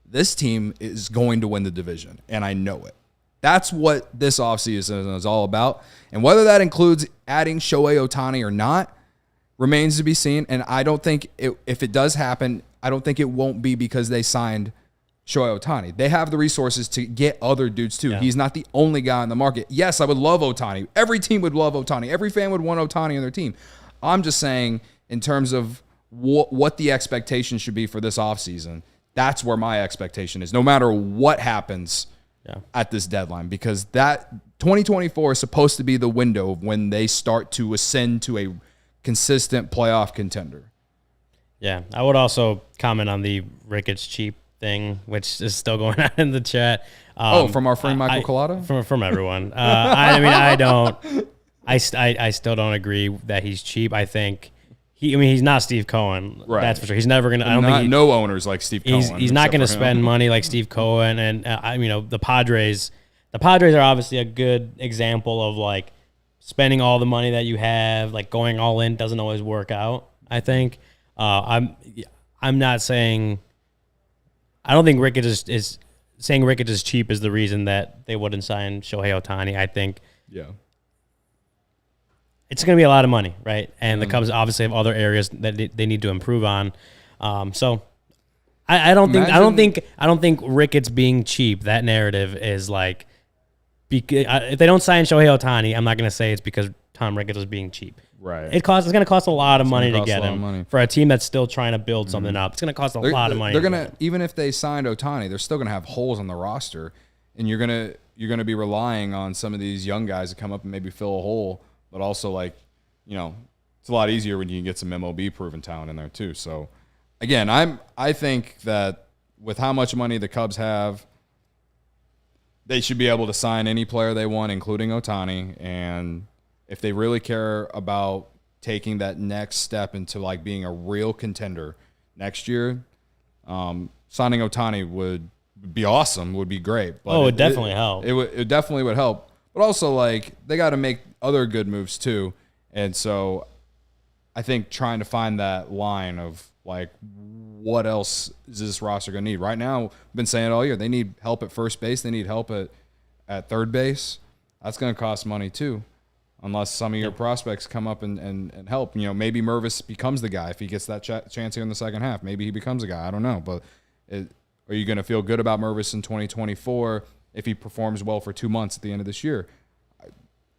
this team is going to win the division, and I know it. That's what this offseason is all about. And whether that includes adding Shohei Ohtani or not remains to be seen. And I don't think if it does happen, I don't think it won't be because they signed Shohei Ohtani. They have the resources to get other dudes too. Yeah. He's not the only guy in the market. Yes, I would love Ohtani. Every team would love Ohtani. Every fan would want Ohtani on their team. I'm just saying in terms of what the expectation should be for this offseason, that's where my expectation is, no matter what happens at this deadline, because that 2024 is supposed to be the window of when they start to ascend to a consistent playoff contender. Yeah, I would also comment on the Ricketts cheap thing, which is still going on in the chat. From our friend Michael Collada? From everyone. I still don't agree that he's cheap. I think he's not Steve Cohen. Right. That's for sure. He's never going to. No owners like Steve Cohen. He's not going to spend money like Steve Cohen. And the Padres. The Padres are obviously a good example of like spending all the money that you have, like going all in doesn't always work out. I think. I'm not saying. I don't think Ricketts is saying Ricketts is cheap is the reason that they wouldn't sign Shohei Ohtani. I think. Yeah. It's going to be a lot of money, right? And the Cubs obviously have other areas that they need to improve on. So I don't think Ricketts being cheap, that narrative is like, if they don't sign Shohei Ohtani, I'm not going to say it's because Tom Ricketts is being cheap. Right. It's going to cost a lot of money to get him for a team that's still trying to build something up. It's going to cost a lot of money. They're going to, even if they signed Ohtani, they're still going to have holes on the roster, and you're going to be relying on some of these young guys to come up and maybe fill a hole. But also, it's a lot easier when you can get some MLB proven talent in there too. So, again, I think that with how much money the Cubs have, they should be able to sign any player they want, including Ohtani. And if they really care about taking that next step into like being a real contender next year, signing Ohtani would be awesome. Would be great. But it would definitely help. It definitely would help. But also, they got to make other good moves too. And so I think trying to find that line of, what else is this roster going to need? Right now, I've been saying it all year, they need help at first base. They need help at third base. That's going to cost money too, unless some of your prospects come up and help. Maybe Mervis becomes the guy if he gets that chance here in the second half. Maybe he becomes a guy. I don't know. But are you going to feel good about Mervis in 2024 if he performs well for 2 months at the end of this year?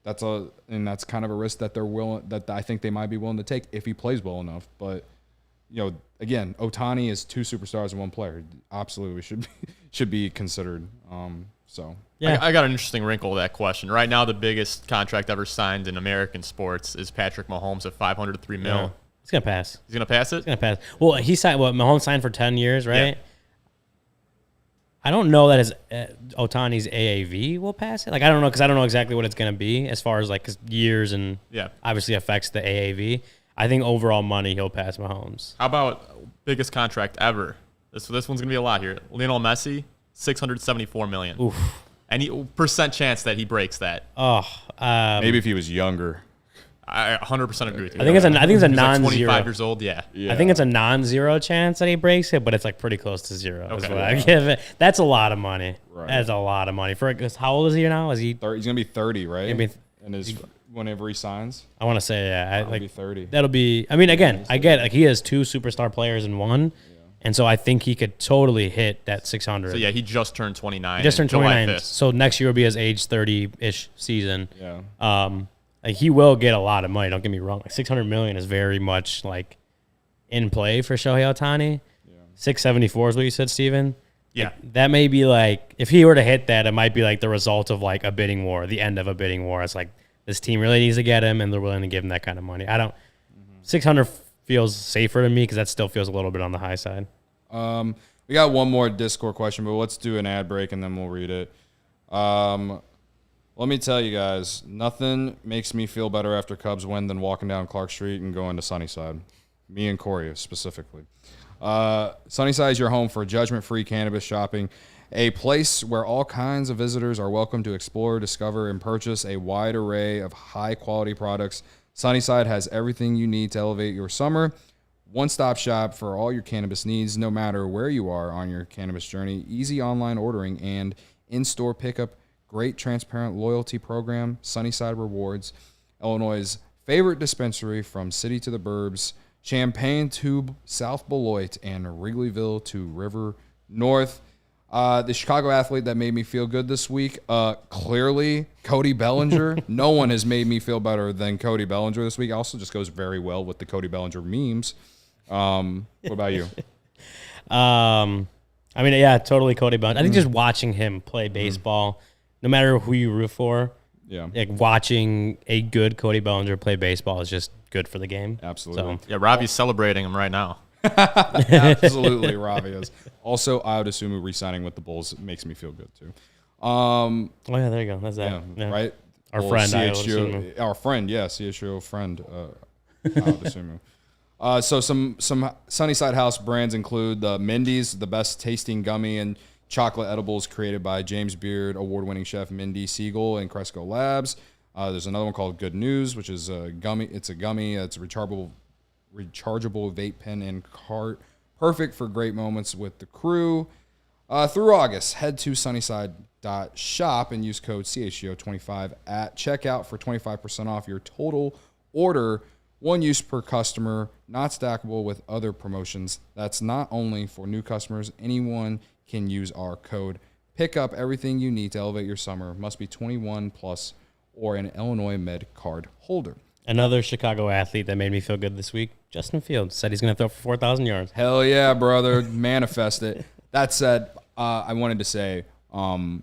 That's kind of a risk that I think they might be willing to take if he plays well enough. But again, Ohtani is two superstars in one player. Absolutely should be considered. I got an interesting wrinkle to that question. Right now, the biggest contract ever signed in American sports is Patrick Mahomes at $503 million. Yeah. He's gonna pass. He's gonna pass it. He's gonna pass. Well, he signed. Mahomes signed for 10 years, right? Yeah. I don't know that his Ohtani's AAV will pass it. I don't know because I don't know exactly what it's going to be as far as cause years and obviously affects the AAV. I think overall money he'll pass Mahomes. How about biggest contract ever? This one's going to be a lot here. Lionel Messi, $674 million. Oof. Any percent chance that he breaks that? Maybe if he was younger. I 100% agree with you. I think it's a non-zero. 25 years old, yeah. I think it's a non-zero chance that he breaks it, but it's pretty close to zero. Okay. Is what I give it. That's a lot of money. Right. That's a lot of money how old is he now? He's gonna be 30, right? Whenever he signs. I want to say I'll be 30. That'll be. I mean, again, I get he has two superstar players in one. And so I think he could totally hit that 600. So, he just turned 29. He just turned 29. So next year will be his age 30-ish season. Yeah. He will get a lot of money. Don't get me wrong. $600 million is very much in play for Shohei Ohtani. Yeah. 674 is what you said, Steven. Yeah. That may be if he were to hit that, it might be the result of a bidding war, the end of a bidding war. It's this team really needs to get him, and they're willing to give him that kind of money. 600 feels safer to me because that still feels a little bit on the high side. We got one more Discord question, but let's do an ad break and then we'll read it. Let me tell you guys, nothing makes me feel better after Cubs win than walking down Clark Street and going to Sunnyside. Me and Corey specifically. Sunnyside is your home for judgment-free cannabis shopping, a place where all kinds of visitors are welcome to explore, discover, and purchase a wide array of high-quality products. Sunnyside has everything you need to elevate your summer. One-stop shop for all your cannabis needs, no matter where you are on your cannabis journey. Easy online ordering and in-store pickup. Great transparent loyalty program. Sunnyside Rewards. Illinois' favorite dispensary from city to the burbs. Champaign to South Beloit and Wrigleyville to River North. The Chicago athlete that made me feel good this week, clearly Cody Bellinger. No one has made me feel better than Cody Bellinger this week. Also just goes very well with the Cody Bellinger memes. What about you? I mean, yeah, totally Cody Bellinger. I think just watching him play baseball, no matter who you root for, like watching a good Cody Bellinger play baseball is just good for the game. Absolutely. Yeah, Ravi's celebrating him right now. Absolutely, Ravi is. Also, I would assume re-signing with the Bulls makes me feel good too. Oh yeah, there you go. That's that. Yeah. Right. Our friend, I would assume. Our friend, CHGO friend. I would assume. So some Sunnyside House brands include the Mindy's, the best tasting gummy and chocolate edibles created by James Beard award-winning chef Mindy Siegel and Cresco Labs. There's another one called Good News, which is a gummy. It's a gummy. It's a rechargeable vape pen and cart. Perfect for great moments with the crew. Through August, head to sunnyside.shop and use code CHGO25 at checkout for 25% off your total order. One use per customer, not stackable with other promotions. That's not only for new customers. Anyone can use our code. Pick up everything you need to elevate your summer. Must be 21 plus or an Illinois Med card holder. Another Chicago athlete that made me feel good this week, Justin Fields, said he's going to throw for 4,000 yards. Hell yeah, brother. Manifest it. That said, I wanted to say I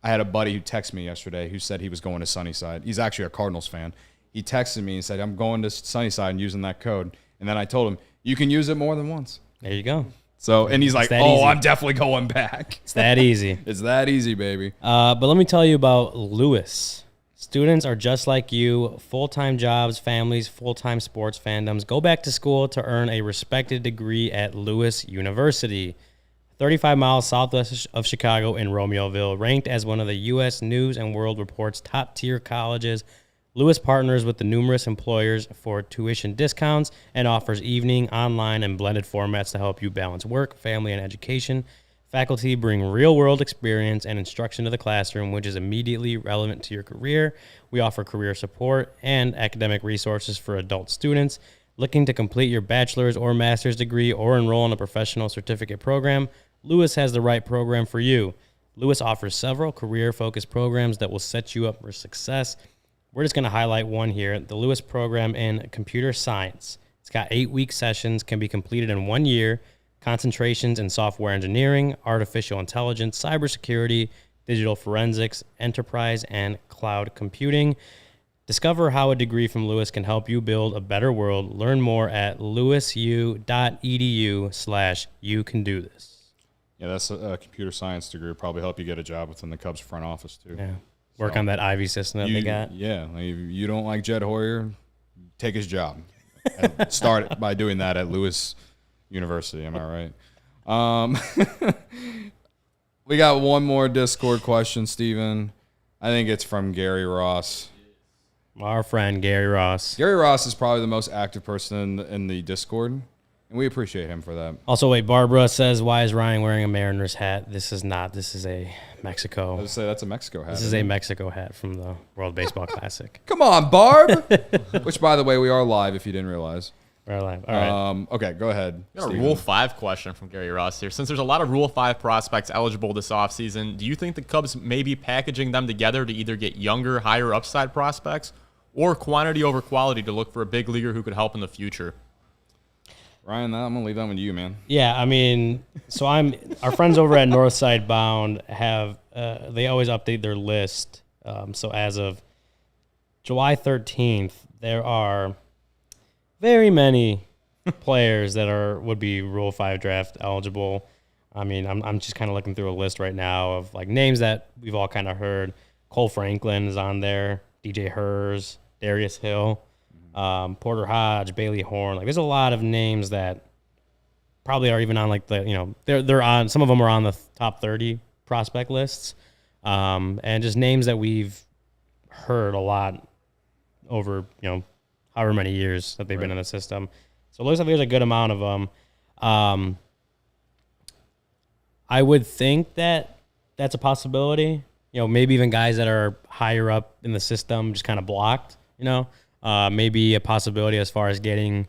had a buddy who texted me yesterday who said he was going to Sunnyside. He's actually a Cardinals fan. He texted me and said, I'm going to Sunnyside and using that code. And then I told him, you can use it more than once. There you go. So, and he's like, oh, easy. I'm definitely going back. It's that easy. It's that easy, baby. But let me tell you about Lewis. Students are just like you, full-time jobs, families, full-time sports fandoms. Go back to school to earn a respected degree at Lewis University. 35 miles southwest of Chicago in Romeoville, ranked as one of the U.S. News and World Report's top-tier colleges. Lewis partners with the numerous employers for tuition discounts and offers evening, online, and blended formats to help you balance work, family, and education. Faculty bring real-world experience and instruction to the classroom, which is immediately relevant to your career. We offer career support and academic resources for adult students looking to complete your bachelor's or master's degree or enroll in a professional certificate program. Lewis has the right program for you. Lewis offers several career-focused programs that will set you up for success. We're just going to highlight one here, the Lewis program in computer science. It's got 8-week sessions, can be completed in 1 year, concentrations in software engineering, artificial intelligence, cybersecurity, digital forensics, enterprise, and cloud computing. Discover how a degree from Lewis can help you build a better world. Learn more at lewisu.edu/you-can-do-this. Yeah, that's a computer science degree. Will probably help you get a job within the Cubs front office, too. Yeah. Work on that Ivy system that they got. Yeah. Like if you don't like Jed Hoyer, take his job. Start by doing that at Lewis University. Am I right? We got one more Discord question, Steven. I think it's from Gary Ross. Our friend Gary Ross. Gary Ross is probably the most active person in the Discord, and we appreciate him for that. Also, wait, Barbara says, why is Ryan wearing a Mariners hat? This is not. This is a Mexico. I would say that's a Mexico hat. This is a Mexico hat from the World Baseball Classic. Come on, Barb. Which, by the way, we are live if you didn't realize. We're live. All right. Okay, go ahead. We got a Rule 5 question from Gary Ross here. Since there's a lot of Rule 5 prospects eligible this offseason, do you think the Cubs may be packaging them together to either get younger, higher upside prospects or quantity over quality to look for a big leaguer who could help in the future? Ryan, I'm going to leave that one to you, man. Yeah, I mean, so our friends over at Northside Bound have, they always update their list. So as of July 13th, there are very many players that would be Rule 5 draft eligible. I mean, I'm just kind of looking through a list right now of like names that we've all kind of heard. Cole Franklin is on there, DJ Hers, Darius Hill, Porter Hodge, Bailey Horn. Like, there's a lot of names that probably are even on like the, they're on, some of them are on the top 30 prospect lists. And just names that we've heard a lot over, however many years that they've been in the system. So it looks like there's a good amount of them. I would think that that's a possibility. Maybe even guys that are higher up in the system just kind of blocked, maybe a possibility as far as getting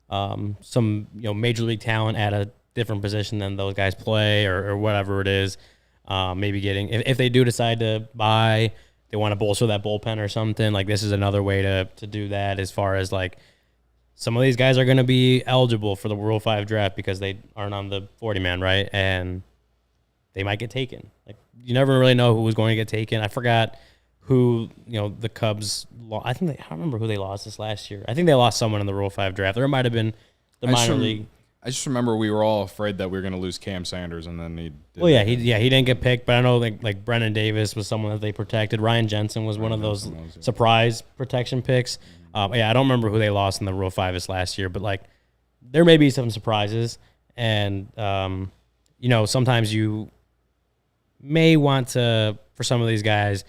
some, major league talent at a different position than those guys play or whatever it is. Maybe getting, if they do decide to buy, they want to bolster that bullpen or something, like this is another way to do that, as far as like some of these guys are going to be eligible for the Rule 5 draft because they aren't on the 40-man, right? And they might get taken. Like, you never really know who was going to get taken. I forgot who, the Cubs lost. I don't remember who they lost this last year. I think they lost someone in the Rule 5 draft. Or it might have been the minor league. I just remember we were all afraid that we were going to lose Cam Sanders, and then he did. Well, he didn't get picked, but I know like Brennan Davis was someone that they protected. Ryan Jensen was one of those surprise protection picks. I don't remember who they lost in the Rule 5 this last year, but like there may be some surprises, and sometimes you may want to, for some of these guys,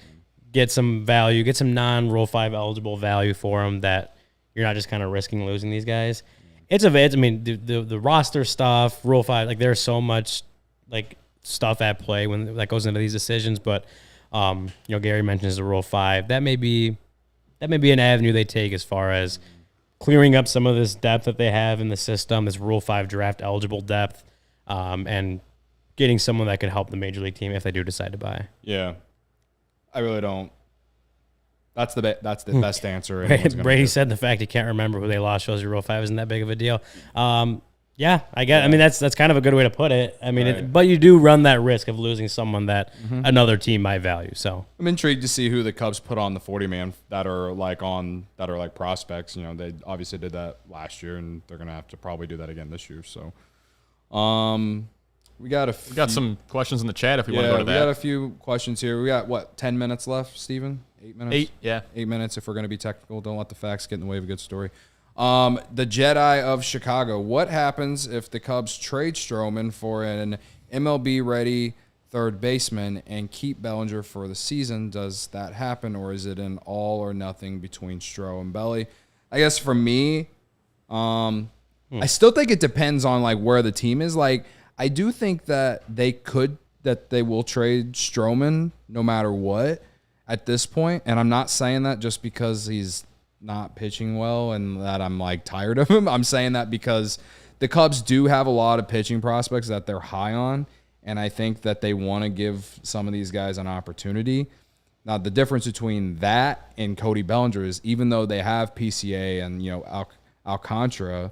get some value, get some non-Rule 5 eligible value for them, that you're not just kind of risking losing these guys. The roster stuff, Rule 5, like there's so much like stuff at play when that goes into these decisions. But Gary mentions the Rule 5. That may be an avenue they take as far as clearing up some of this depth that they have in the system, this Rule 5 draft eligible depth, and getting someone that could help the major league team if they do decide to buy. Yeah, I really don't. That's the best answer. Brady said the fact he can't remember who they lost shows you Rule 5 isn't that big of a deal. Yeah, I get. Yeah. I mean, that's kind of a good way to put it. I mean, right. But you do run that risk of losing someone that another team might value. So I'm intrigued to see who the Cubs put on the 40-man that are like prospects. They obviously did that last year, and they're gonna have to probably do that again this year. So, we got some questions in the chat if we want to go to that. We got a few questions here. We got 10 minutes left, Steven? 8 minutes? 8 minutes if we're going to be technical. Don't let the facts get in the way of a good story. The Jedi of Chicago. What happens if the Cubs trade Stroman for an MLB-ready third baseman and keep Bellinger for the season? Does that happen, or is it an all or nothing between Stro and Belly? I guess for me, I still think it depends on like where the team is. Like, I do think that they will trade Stroman no matter what at this point. And I'm not saying that just because he's not pitching well and that I'm like tired of him. I'm saying that because the Cubs do have a lot of pitching prospects that they're high on. And I think that they want to give some of these guys an opportunity. Now, the difference between that and Cody Bellinger is even though they have PCA and, Alcantara,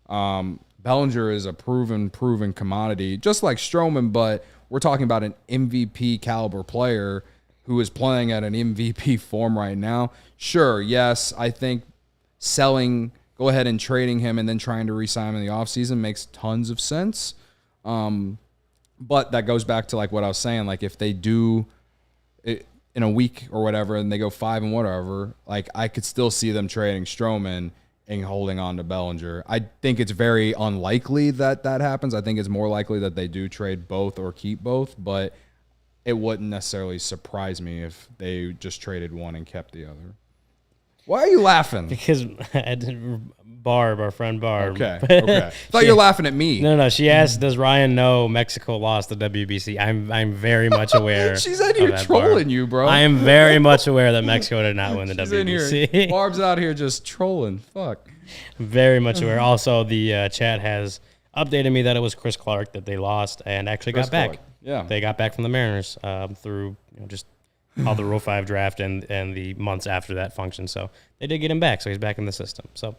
Bellinger is a proven commodity, just like Stroman, but we're talking about an MVP caliber player who is playing at an MVP form right now. Sure, yes, I think go ahead and trading him and then trying to re-sign him in the offseason makes tons of sense. But that goes back to like what I was saying, like if they do it in a week or whatever and they go 5 and whatever, like I could still see them trading Stroman and holding on to Bellinger. I think it's very unlikely that happens. I think it's more likely that they do trade both or keep both, but it wouldn't necessarily surprise me if they just traded one and kept the other. Why are you laughing? Because Barb, our friend Barb. Okay. Thought you were laughing at me. No. She asked, "Does Ryan know Mexico lost the WBC?" I'm very much aware. She's in here trolling you, bro. I am very much aware that Mexico did not win the WBC. In here. Barb's out here just trolling. Fuck. Very much aware. Also, the chat has updated me that it was Chris Clark that they lost and actually got back. Yeah, they got back from the Mariners through just how the Rule 5 draft and the months after that function. So they did get him back, so he's back in the system. So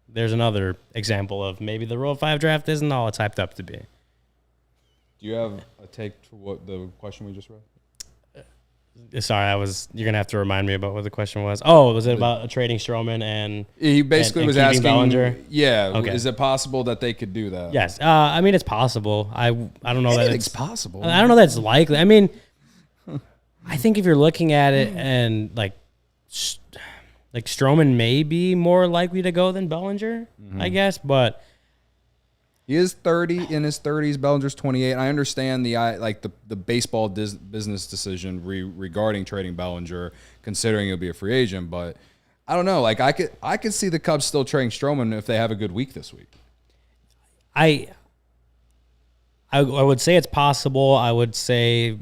there's another example of maybe the Rule 5 draft isn't all it's hyped up to be. Do you have a take to what the question we just read? Sorry, you're going to have to remind me about what the question was. Oh, was it about trading Stroman and he basically and was asking Bellinger? Yeah. Okay. Is it possible that they could do that? Yes. I mean, it's possible. I don't know that it's possible. I don't know that it's likely. I mean, I think if you're looking at it and like Stroman may be more likely to go than Bellinger, I guess, but he is 30 in his 30s. Bellinger's 28. I understand the baseball business decision regarding trading Bellinger, considering he'll be a free agent. But I don't know. Like I could see the Cubs still trading Stroman if they have a good week this week. I would say it's possible. I would say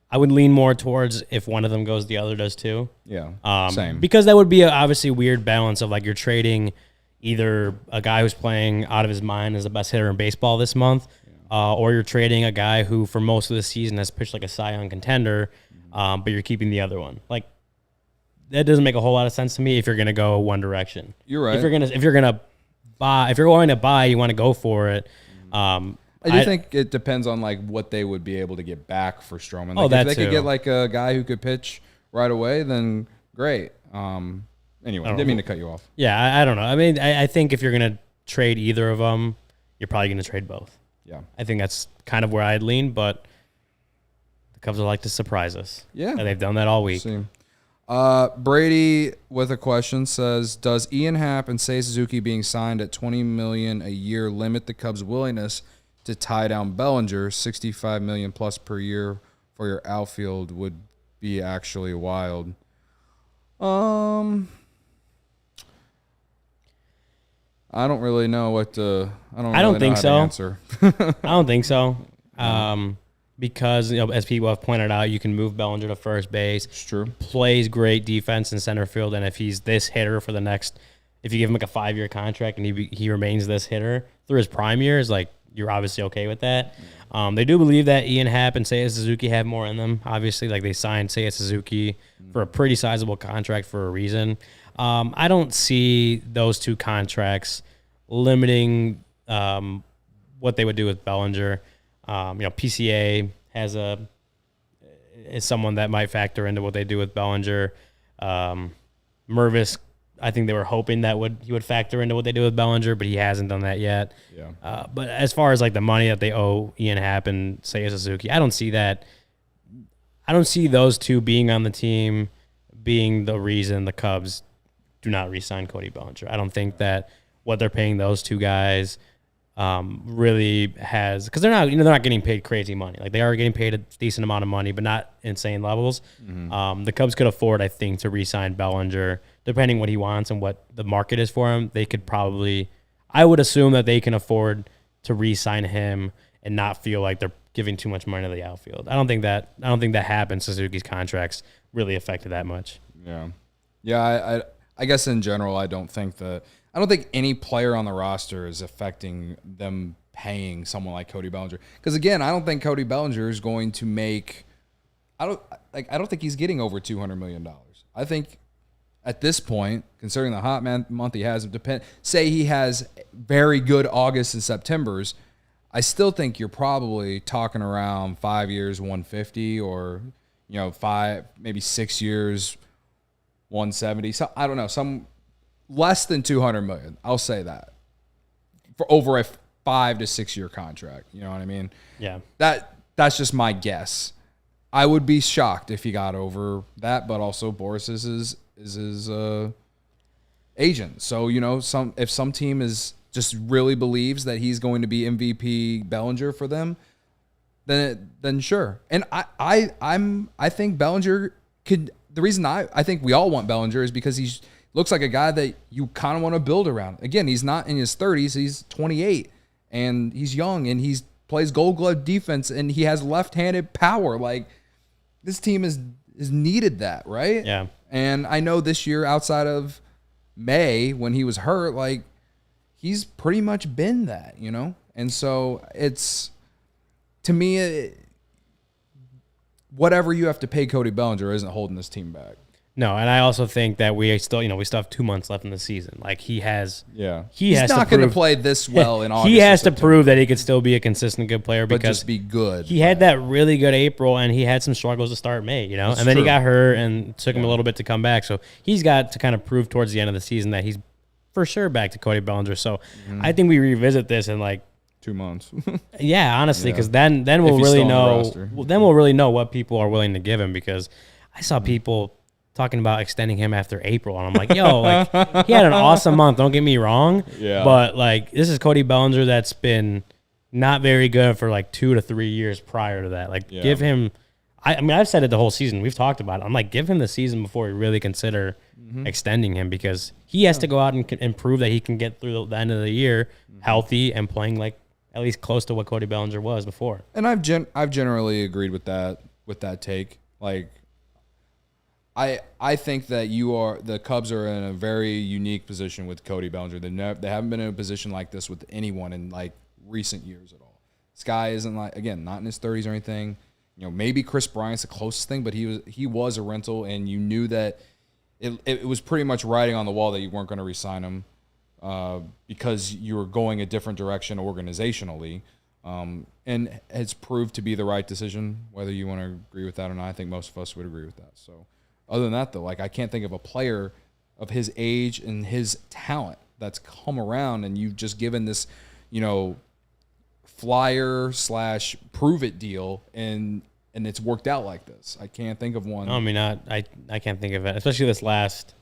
I would lean more towards if one of them goes, the other does too. Yeah, same. Because that would be obviously a weird balance of like you're trading either a guy who's playing out of his mind as the best hitter in baseball this month, or you're trading a guy who for most of the season has pitched like a Cy Young contender, but you're keeping the other one. Like that doesn't make a whole lot of sense to me if you're going to go one direction. You're right. If you're going to buy, you want to go for it. I do think it depends on like what they would be able to get back for Stroman. Like that if they too. could get like a guy who could pitch right away, then great. Anyway, didn't mean to cut you off. Yeah, I don't know. I mean, I think if you're going to trade either of them, you're probably going to trade both. Yeah. I think that's kind of where I'd lean, but the Cubs would like to surprise us. Yeah. And they've done that all week. See. Brady with a question says, does Ian Happ and Seiya Suzuki being signed at $20 million a year limit the Cubs' willingness to tie down Bellinger? $65 million plus per year for your outfield would be actually wild. I don't really know what to. I don't think so. Answer. I don't think so. Because as people have pointed out, you can move Bellinger to first base. It's true. Plays great defense in center field, and if he's this hitter for the next, if you give him like a 5-year contract and he remains this hitter through his prime years, like you're obviously okay with that. They do believe that Ian Happ and Seiya Suzuki have more in them. Obviously, like they signed Seiya Suzuki for a pretty sizable contract for a reason. I don't see those two contracts limiting what they would do with Bellinger. PCA is someone that might factor into what they do with Bellinger. Mervis, I think they were hoping that he would factor into what they do with Bellinger, but he hasn't done that yet. Yeah. But as far as like the money that they owe Ian Happ and Seiya Suzuki, I don't see that. I don't see those two being on the team being the reason the Cubs do not re-sign Cody Bellinger. I don't think that what they're paying those two guys really has, because they're not getting paid crazy money. Like they are getting paid a decent amount of money, but not insane levels. The Cubs could afford, I think, to re-sign Bellinger, depending what he wants and what the market is for him. They could probably, I would assume that they can afford to re-sign him and not feel like they're giving too much money to the outfield. I don't think that happens. Suzuki's contracts really affected that much. Yeah. I guess in general, I don't think any player on the roster is affecting them paying someone like Cody Bellinger. Because again, I don't think Cody Bellinger is going to make. I don't think he's getting over $200 million. I think at this point, considering the hot month he has, say he has very good August and Septembers, I still think you're probably talking around 5 years, 150, or 6 years, 170. So I don't know, some less than $200 million. I'll say that for over a 5 to 6 year contract. You know what I mean? Yeah. That's just my guess. I would be shocked if he got over that, but also Boris is his agent. So if some team is just really believes that he's going to be MVP Bellinger for them, then sure. And I think Bellinger could. The reason I think we all want Bellinger is because he looks like a guy that you kind of want to build around. Again, he's not in his 30s; he's 28, and he's young, and he plays Gold Glove defense, and he has left-handed power. Like this team is needed that, right? Yeah. And I know this year, outside of May when he was hurt, like he's pretty much been that, And so it's, to me, whatever you have to pay Cody Bellinger isn't holding this team back. No, and I also think that we still have 2 months left in the season. Like he's not going to play this well in August. He has to prove that he could still be a consistent good player, but because just be good. He had that really good April, and he had some struggles to start May, and then he got hurt and took him a little bit to come back. So he's got to kind of prove towards the end of the season that he's for sure back to Cody Bellinger. So I think we revisit this in like 2 months. Yeah, honestly, because then If we'll he's really still on the know. roster. Then we'll really know what people are willing to give him. Because I saw people talking about extending him after April, and I'm like, yo, like he had an awesome month. Don't get me wrong. Yeah. But like this is Cody Bellinger that's been not very good for like 2 to 3 years prior to that. Like give him. I mean, I've said it the whole season. We've talked about it. I'm like, give him the season before we really consider extending him, because he has to go out and prove that he can get through the end of the year healthy and playing like at least close to what Cody Bellinger was before. And I've generally agreed with that take. Like, I think that the Cubs are in a very unique position with Cody Bellinger. They haven't been in a position like this with anyone in like recent years at all. This guy isn't like, again, not in his 30s or anything. You know, maybe Chris Bryant's the closest thing, but he was a rental, and you knew that it was pretty much writing on the wall that you weren't going to re-sign him because you were going a different direction organizationally, and it's proved to be the right decision. Whether you want to agree with that or not, I think most of us would agree with that. So, other than that, though, like I can't think of a player of his age and his talent that's come around, and you've just given this, you know, flyer/prove it deal, and it's worked out like this. I can't think of one. I mean, I can't think of it, especially this last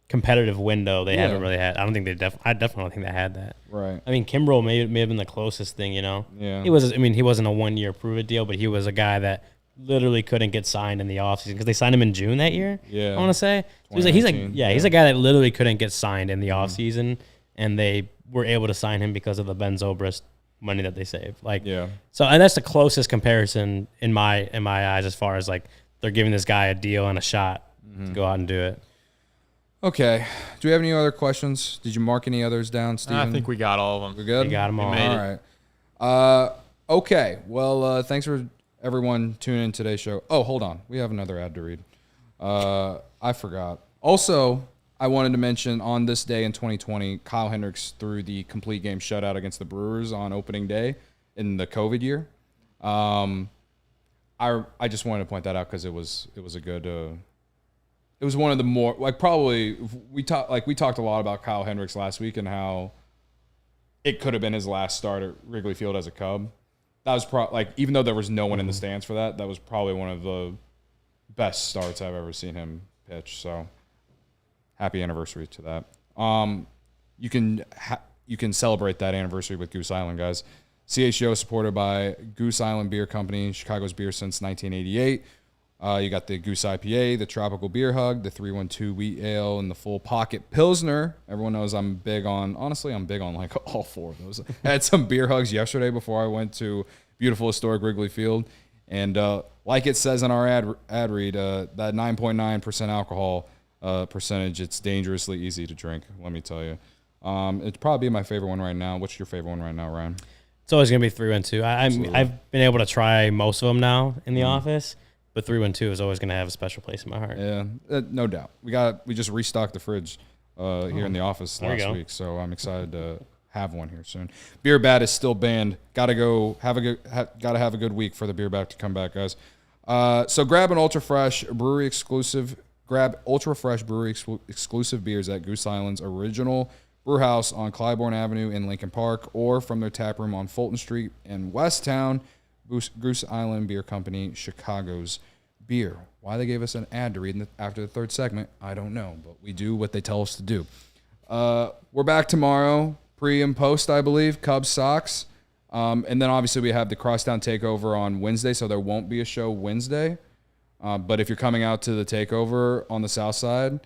competitive window. They haven't really had. I don't think I definitely don't think they had that. Right. I mean, Kimbrel may have been the closest thing. You know. Yeah. He was. I mean, he wasn't a 1 year prove it deal, but he was a guy that literally couldn't get signed in the offseason because they signed him in June that year. Yeah. I want to say. So he's a guy that literally couldn't get signed in the offseason, and they were able to sign him because of the Ben Zobrist money that they saved. Like, so, and that's the closest comparison in my eyes as far as like they're giving this guy a deal and a shot to go out and do it. Okay. Do we have any other questions? Did you mark any others down, Steven? I think we got all of them. We're good? We got them all. made it. All right. Okay. Well, thanks for everyone tuning in today's show. Oh, hold on. We have another ad to read. I forgot. Also, I wanted to mention on this day in 2020, Kyle Hendricks threw the complete game shutout against the Brewers on opening day in the COVID year. I just wanted to point that out because it was a good. It was one of the more like probably we talked a lot about Kyle Hendricks last week and how it could have been his last start at Wrigley Field as a Cub. That was even though there was no one in the stands for that was probably one of the best starts I've ever seen him pitch. So happy anniversary to that. You can celebrate that anniversary with Goose Island, guys. CHGO supported by Goose Island Beer Company, Chicago's beer since 1988. You got the Goose IPA, the Tropical Beer Hug, the 312 Wheat Ale, and the Full Pocket Pilsner. Everyone knows I'm big on like all four of those. I had some beer hugs yesterday before I went to beautiful historic Wrigley Field. And like it says in our ad read, that 9.9% alcohol percentage, it's dangerously easy to drink, let me tell you. It'd probably be my favorite one right now. What's your favorite one right now, Ryan? It's always going to be 312. I've been able to try most of them now in the office, but 312 is always going to have a special place in my heart. Yeah, no doubt. We just restocked the fridge here in the office last week, so I'm excited to have one here soon. Beer Bat is still banned. Gotta have a good week for the Beer Bat to come back, guys. So grab ultra fresh brewery exclusive beers at Goose Island's original brew house on Clybourne Avenue in Lincoln Park, or from their tap room on Fulton Street in Westtown. Goose Island Beer Company, Chicago's beer. Why they gave us an ad to read after the third segment, I don't know, but we do what they tell us to do. We're back tomorrow, pre and post, I believe, Cubs Sox. And then obviously we have the Crosstown Takeover on Wednesday, so there won't be a show Wednesday. But if you're coming out to the Takeover on the South Side,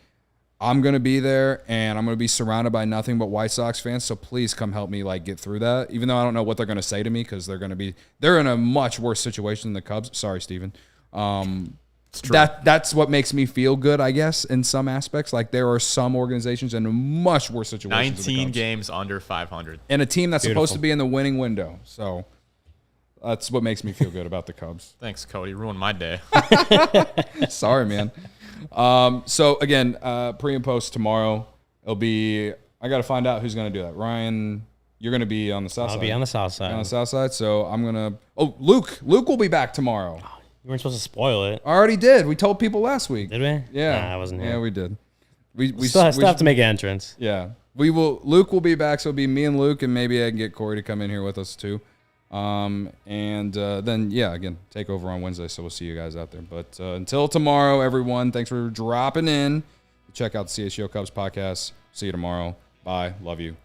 I'm going to be there, and I'm going to be surrounded by nothing but White Sox fans, so please come help me get through that, even though I don't know what they're going to say to me because they're in a much worse situation than the Cubs. Sorry, Steven. It's true. That's what makes me feel good, I guess, in some aspects. Like, there are some organizations in a much worse situation. 19 games under 500. And a team that's supposed to be in the winning window. So that's what makes me feel good about the Cubs. Thanks, Cody. Ruined my day. Sorry, man. So again, pre and post tomorrow. I got to find out who's going to do that. Ryan, you're going to be on the south side. I'll be on the south side. On the south side. So I'm going to. Oh, Luke will be back tomorrow. You weren't supposed to spoil it. I already did. We told people last week. Did we? Yeah. Nah, I wasn't here. Yeah, we did. We still have to make an entrance. Yeah. Luke will be back, so it'll be me and Luke, and maybe I can get Corey to come in here with us too. Then again, take over on Wednesday, so we'll see you guys out there. But until tomorrow, everyone, thanks for dropping in. Check out the CHGO Cubs podcast. See you tomorrow. Bye. Love you.